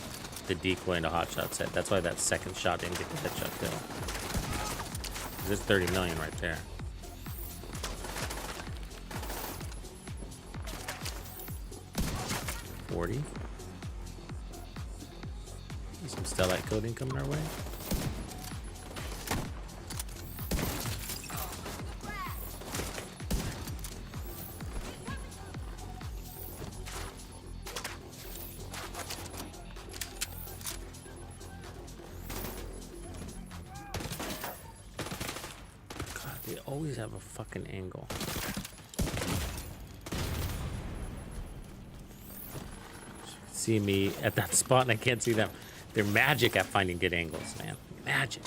The decoy and the hotshot set. That's why that second shot didn't get the headshot kill. There's 30 million right there. $40. Some Stellite coding coming our way. God, they always have a fucking angle. See me at that spot and I can't see them. They're magic at finding good angles, man. Magic.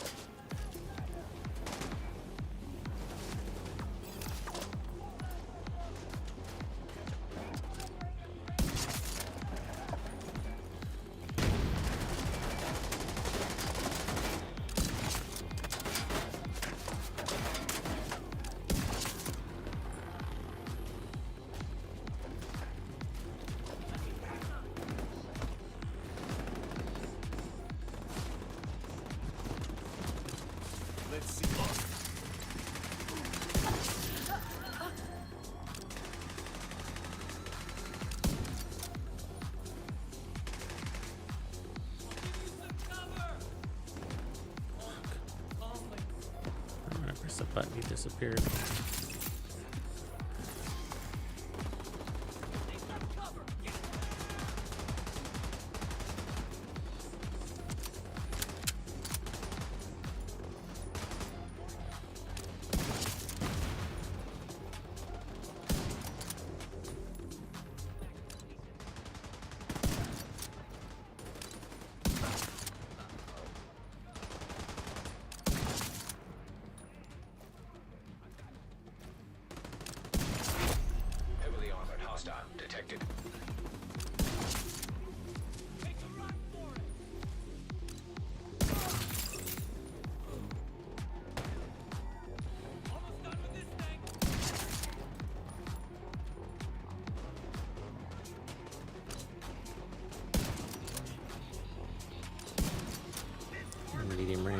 Let's see. I'm gonna press the button, he disappeared.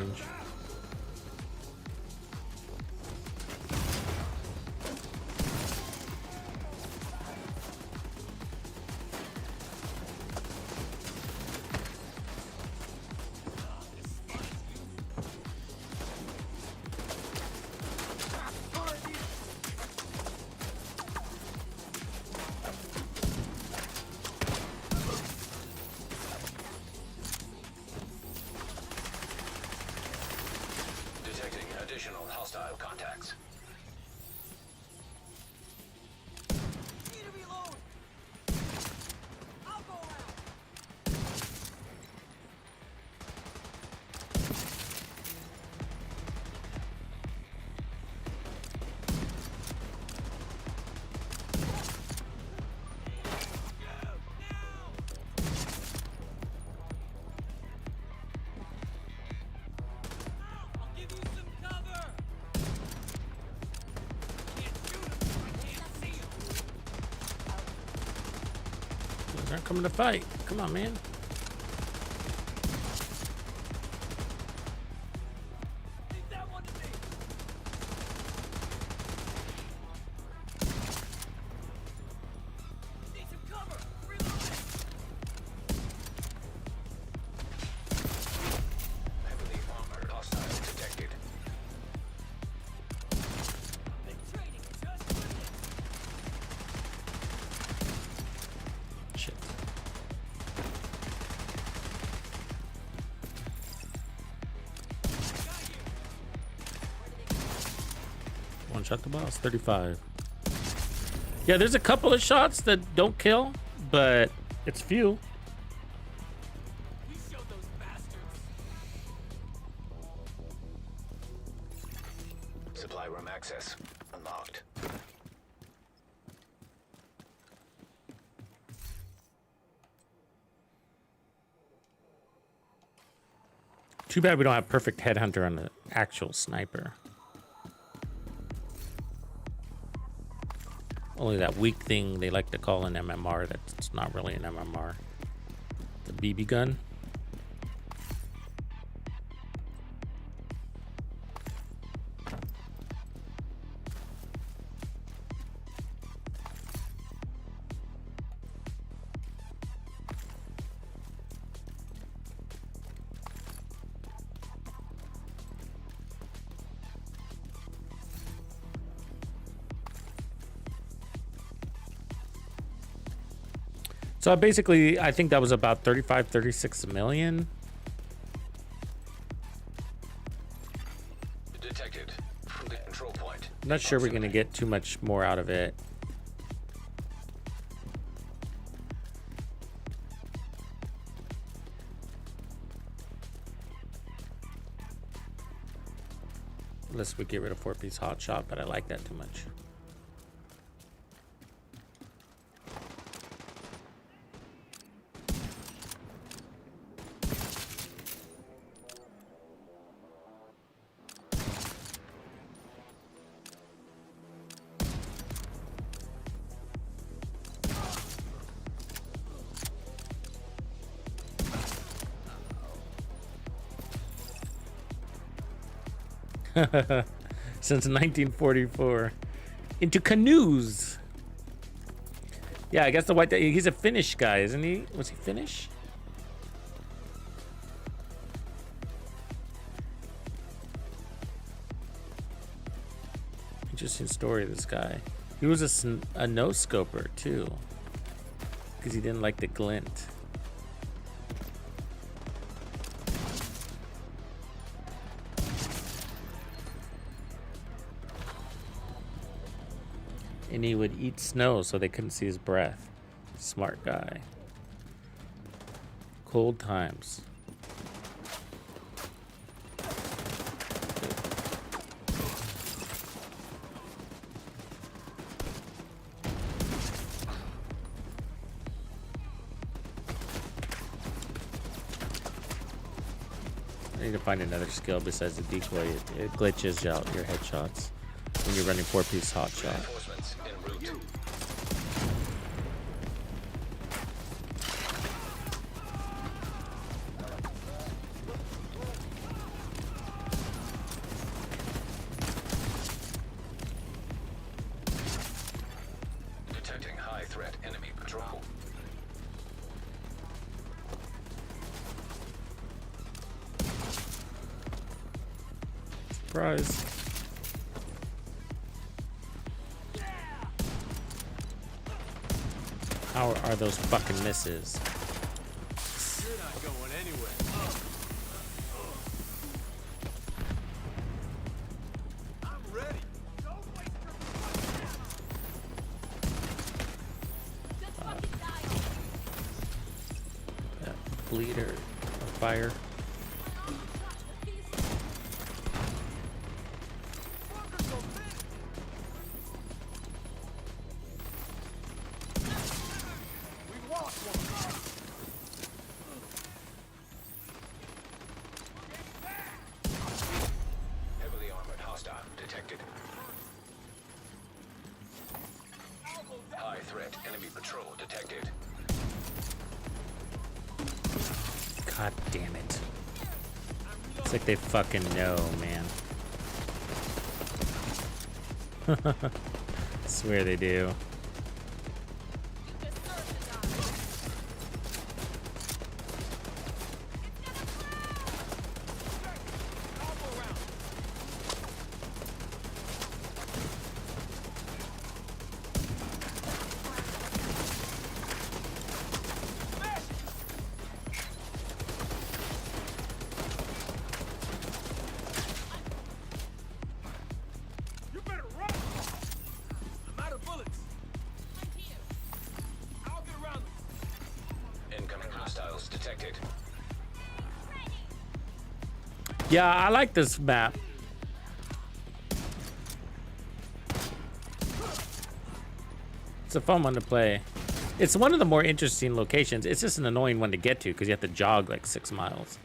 range. Detecting additional hostile contacts. Need to reload. I'll go around. I'll give you some cover. Can't shoot him if I can't see him. They're not coming to fight. Come on, man. Leave that one to me. Need some cover. Reloading. Heavily armored hostile detected. Been trading just with it. Shit. Got you. One shot the boss. 35. Yeah, there's a couple of shots that don't kill, but it's few. We showed those bastards. Supply room access unlocked. Too bad we don't have perfect Headhunter on the actual sniper. Only that weak thing they like to call an MMR that's not really an MMR. The BB gun. So basically, I think that was about 35, 36 million. Detected from the control point. I'm not sure we're going to get too much more out of it. Unless we get rid of 4-piece hot shot, but I like that too much. Since 1944. Into canoes. Yeah, I guess the white, he's a Finnish guy, isn't he? Was he Finnish? Interesting story, this guy. He was a no-scoper, too. Because he didn't like the glint. And he would eat snow so they couldn't see his breath. Smart guy. Cold times. I need to find another skill besides the decoy. It glitches out your headshots when you're running 4-piece hot shot. Reinforcements en route. Surprise. How are those fucking misses? You're not going anywhere. I'm ready. Don't waste your Just fucking die. That bleeder of fire. fuckers so big. We lost one. Heavily armored hostile detected. High threat enemy patrol detected. God damn it. It's like they fucking know, man. Swear they do. You deserve to die. Elbow round. You better run. I'm out of bullets. I'll get around them. Incoming hostiles detected. Yeah, I like this map. It's a fun one to play. It's one of the more interesting locations. It's just an annoying one to get to because you have to jog like 6 miles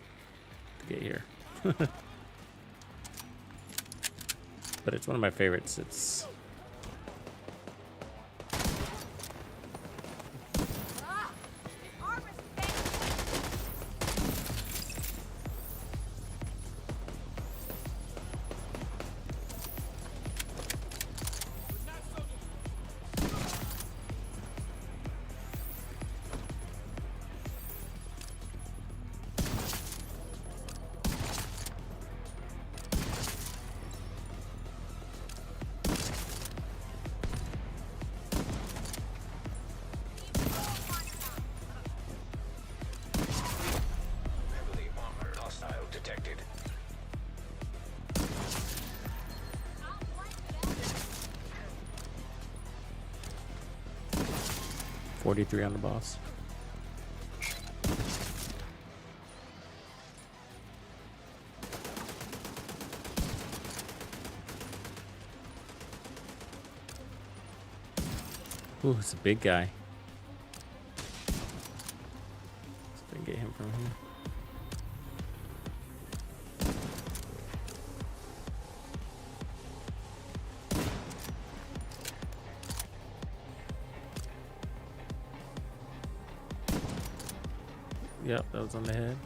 to get here. But it's one of my favorites. It's Ah! The armor's fake. Heavily armored hostile detected. 43 on the boss. Ooh, it's a big guy. Let's see if I can get him from here. Yep, that was on the head.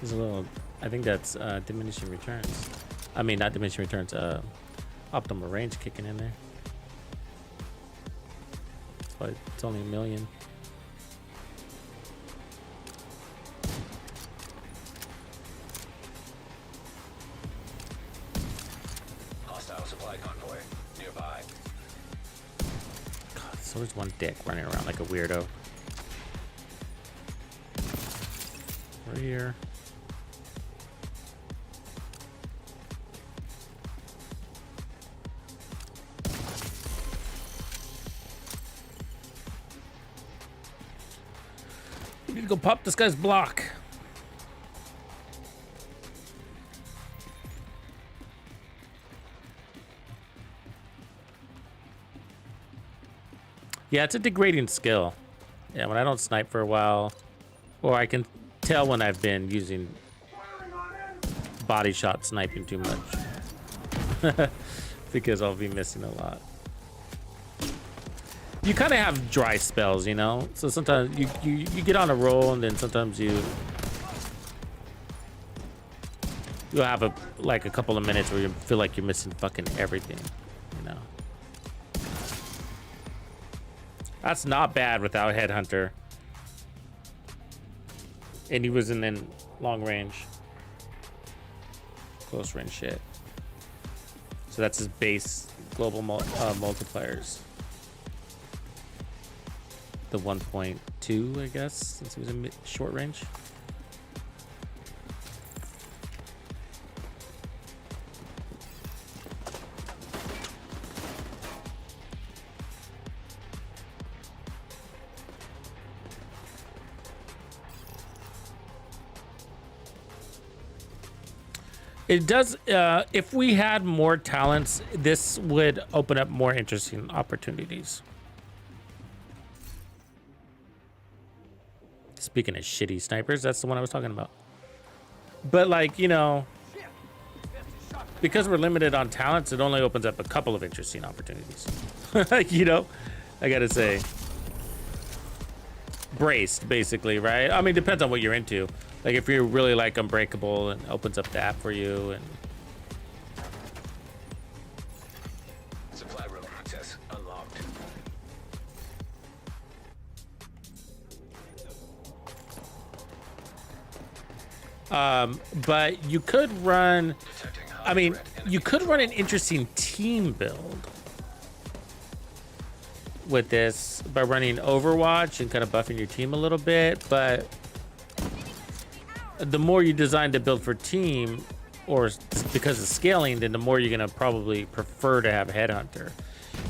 There's a little, I think that's diminishing returns. I mean, not diminishing returns, optimal range kicking in there. That's why it's only 1 million. Hostile supply convoy nearby. God, so there's one dick running around like a weirdo. We're here. We need to go pop this guy's block. Yeah, it's a degrading skill. Yeah, when I don't snipe for a while, or I can tell when I've been using body shot sniping too much. Because I'll be missing a lot. You kind of have dry spells, you know? So sometimes you get on a roll and then sometimes you'll have a couple of minutes where you feel like you're missing fucking everything, you know? That's not bad without Headhunter. And he wasn't in long range. Close range shit. So that's his base global multipliers. The 1.2, I guess, since he was in short range. It does, if we had more talents, this would open up more interesting opportunities. Speaking of shitty snipers, that's the one I was talking about. But like, you know, because we're limited on talents, it only opens up a couple of interesting opportunities. You know, I gotta say. Braced, basically, right? I mean, depends on what you're into. Like if you're really like Unbreakable, and opens up that for you, and Supply room access unlocked. but you could run, Detecting high I mean, threat you enemy could run an interesting team build with this by running Overwatch and kind of buffing your team a little bit, but the more you design to build for team, or because of scaling, then the more you're gonna probably prefer to have Headhunter.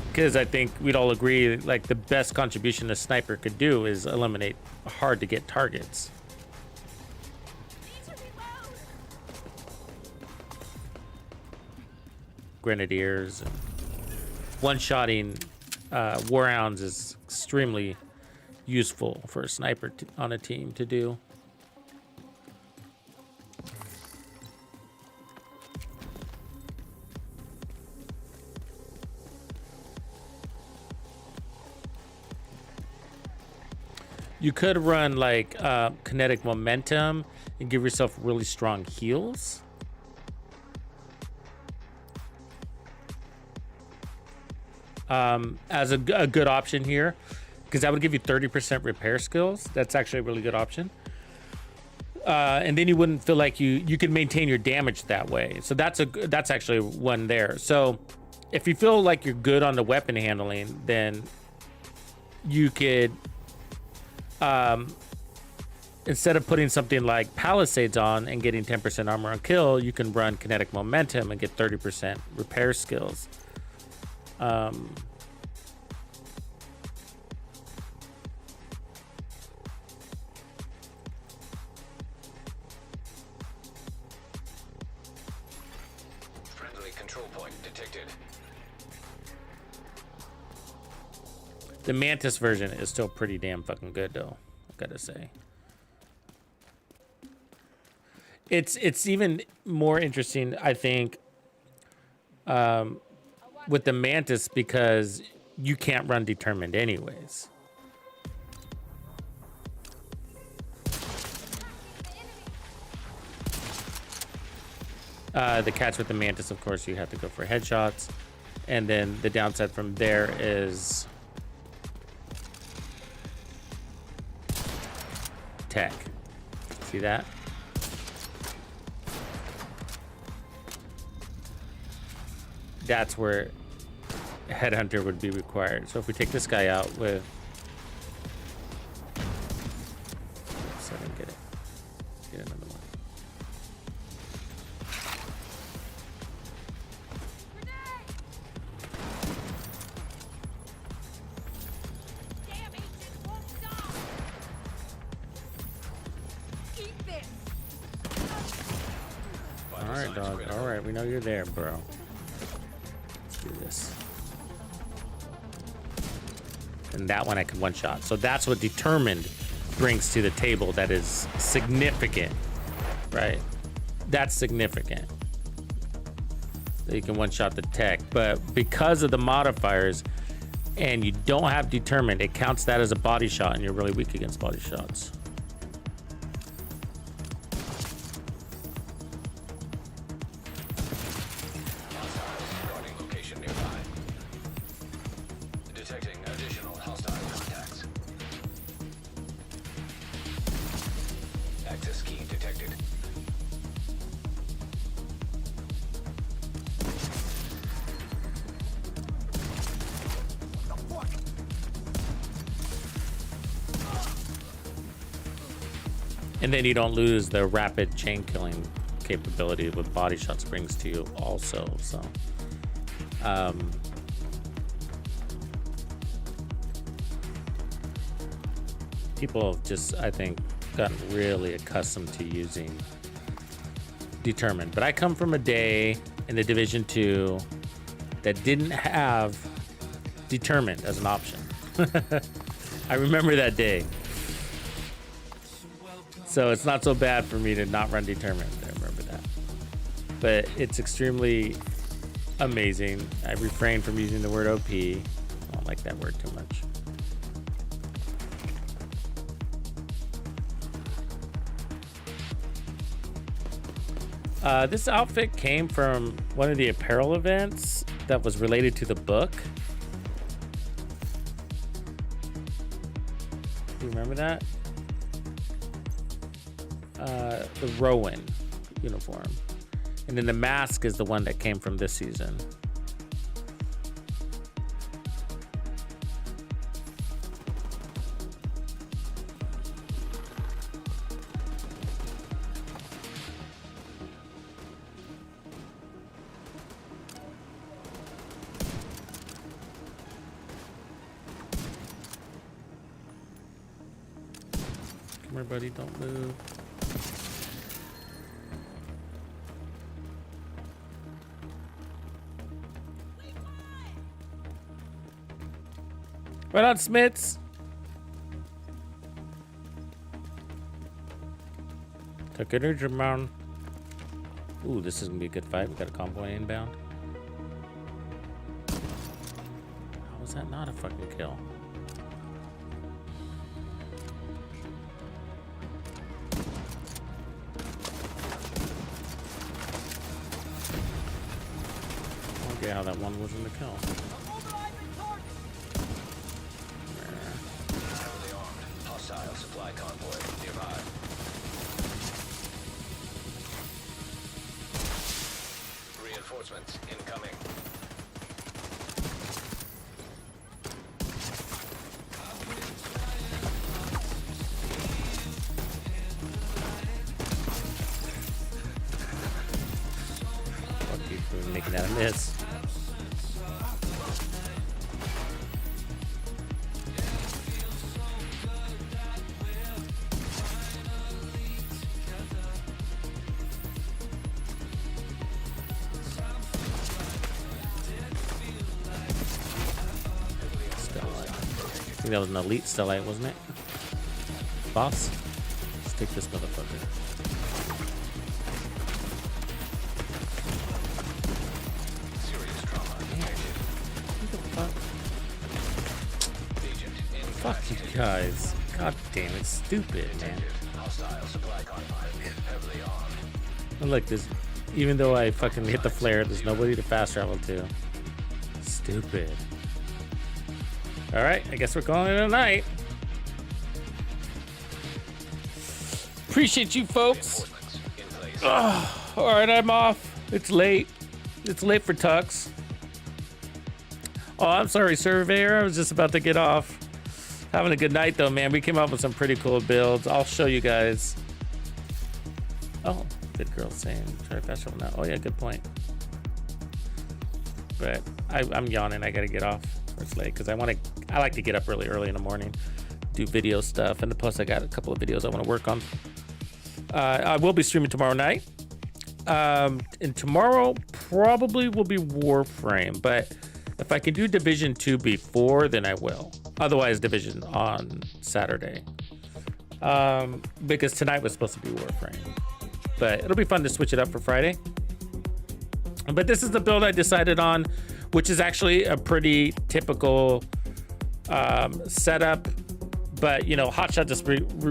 Because I think we'd all agree, like the best contribution a sniper could do is eliminate hard to get targets. Grenadiers and one-shotting war hounds is extremely useful for a sniper on a team to do. You could run like kinetic momentum and give yourself really strong heals. As a good option here, because that would give you 30% repair skills. That's actually a really good option. And then you wouldn't feel like you could maintain your damage that way. So that's actually one there. So if you feel like you're good on the weapon handling, then you could, instead of putting something like Palisades on and getting 10% armor on kill, you can run kinetic momentum and get 30% repair skills. Friendly control point detected. The Mantis version is still pretty damn fucking good, though, I gotta say. It's even more interesting, I think, with the Mantis, because you can't run Determined anyways. The catch with the Mantis, of course, you have to go for headshots. And then the downside from there is tech. See that? That's where Headhunter would be required. So if we take this guy out with, so I didn't get it. Get another one. Damn it, it won't stop. Eat this. All right, dog. All right, we know you're there, bro. Let's do this. And that one I can one shot. So that's what Determined brings to the table. That is significant, right? That's significant. That you can one shot the tech, but because of the modifiers and you don't have Determined, it counts that as a body shot, and you're really weak against body shots. Guarding location nearby. Detecting additional hostile contacts. access key detected. And then you don't lose the rapid chain killing capability with body shots brings to you also. So people have just, I think, gotten really accustomed to using Determined. But I come from a day in the Division 2 that didn't have Determined as an option. I remember that day. So it's not so bad for me to not run Determined. I remember that. But it's extremely amazing. I refrain from using the word OP. I don't like that word too much. This outfit came from one of the apparel events that was related to the book. Do you remember that? The Rowan uniform. And then the mask is the one that came from this season. Come here, buddy, don't move. Right on, Smits. Took it or Jermaine. Ooh, this is gonna be a good fight. We got a convoy inbound. How was that not a fucking kill? Okay, how that one wasn't a kill. Heavily armed. Hostile supply convoy nearby. Reinforcements incoming. Fuck you for making that a miss. I think that was an elite stellite, wasn't it? Boss? Let's take this motherfucker. Serious trauma detected. What the fuck? Agent Fuck you guys. God damn it, stupid, man. hostile supply convoy heavily armed. And look, this, even though I fucking hit the flare, there's nobody to fast travel to. Stupid. Alright, I guess we're calling it a night. Appreciate you folks. Reinforcements in place. Alright, I'm off. It's late. It's late for Tux. Oh, I'm sorry, Surveyor. I was just about to get off. Having a good night, though, man. We came up with some pretty cool builds. I'll show you guys. Oh, good girl saying try fast travel now. Oh, yeah, good point. But I'm yawning. I got to get off. It's late because I like to get up really early in the morning, do video stuff, and plus I got a couple of videos I want to work on. I will be streaming tomorrow night, and tomorrow probably will be Warframe. But if I can do Division 2 before, then I will. Otherwise, Division on Saturday, because tonight was supposed to be Warframe. But it'll be fun to switch it up for Friday. But this is the build I decided on, which is actually a pretty typical setup. But, you know, Hotshot just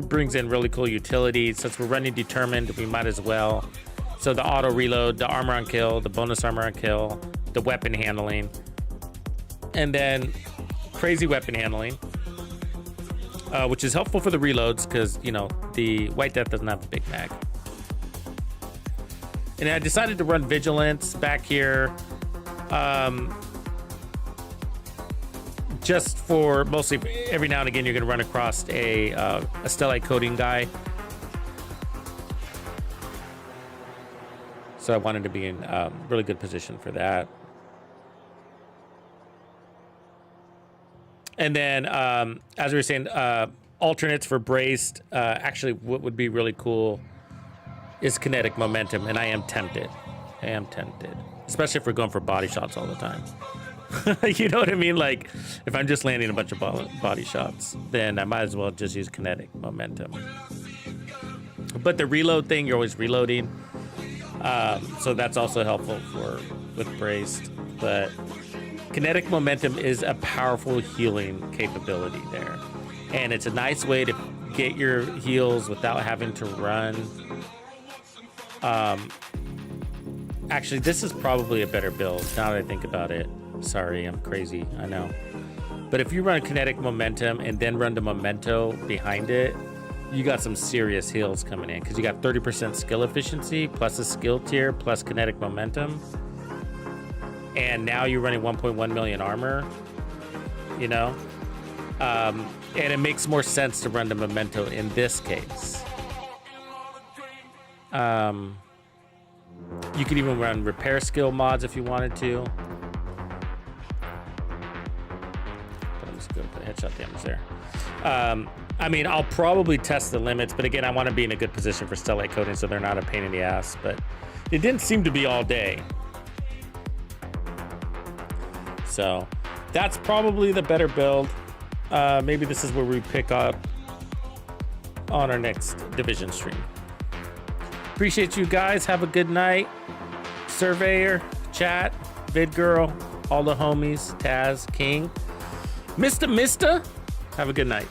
brings in really cool utility. Since we're running Determined, we might as well. So the auto reload, the armor on kill, the bonus armor on kill, the weapon handling, and then crazy weapon handling. which is helpful for the reloads because, you know, the White Death doesn't have a big mag. And I decided to run Vigilance back here. Just for mostly every now and again, you're going to run across a Stellite coding guy. So I wanted to be in really good position for that. And then, as we were saying, alternates for braced. Actually, what would be really cool is kinetic momentum, and I am tempted. Especially if we're going for body shots all the time. You know what I mean? Like, if I'm just landing a bunch of body shots, then I might as well just use kinetic momentum. But the reload thing, you're always reloading. So that's also helpful with braced. But kinetic momentum is a powerful healing capability there. And it's a nice way to get your heals without having to run. Actually, this is probably a better build now that I think about it. Sorry, I'm crazy, I know. But if you run kinetic momentum and then run the memento behind it, you got some serious heals coming in because you got 30% skill efficiency plus a skill tier plus kinetic momentum. And now you're running 1.1 million armor, you know? And it makes more sense to run the memento in this case. You could even run repair skill mods if you wanted to. But I'm just going to put headshot damage there. I mean, I'll probably test the limits, but again, I want to be in a good position for Stellite coding so they're not a pain in the ass. But it didn't seem to be all day. So that's probably the better build. Maybe this is where we pick up on our next division stream. Appreciate you guys. Have a good night. Surveyor, chat, vid girl, all the homies, Taz, King, Mr. Have a good night.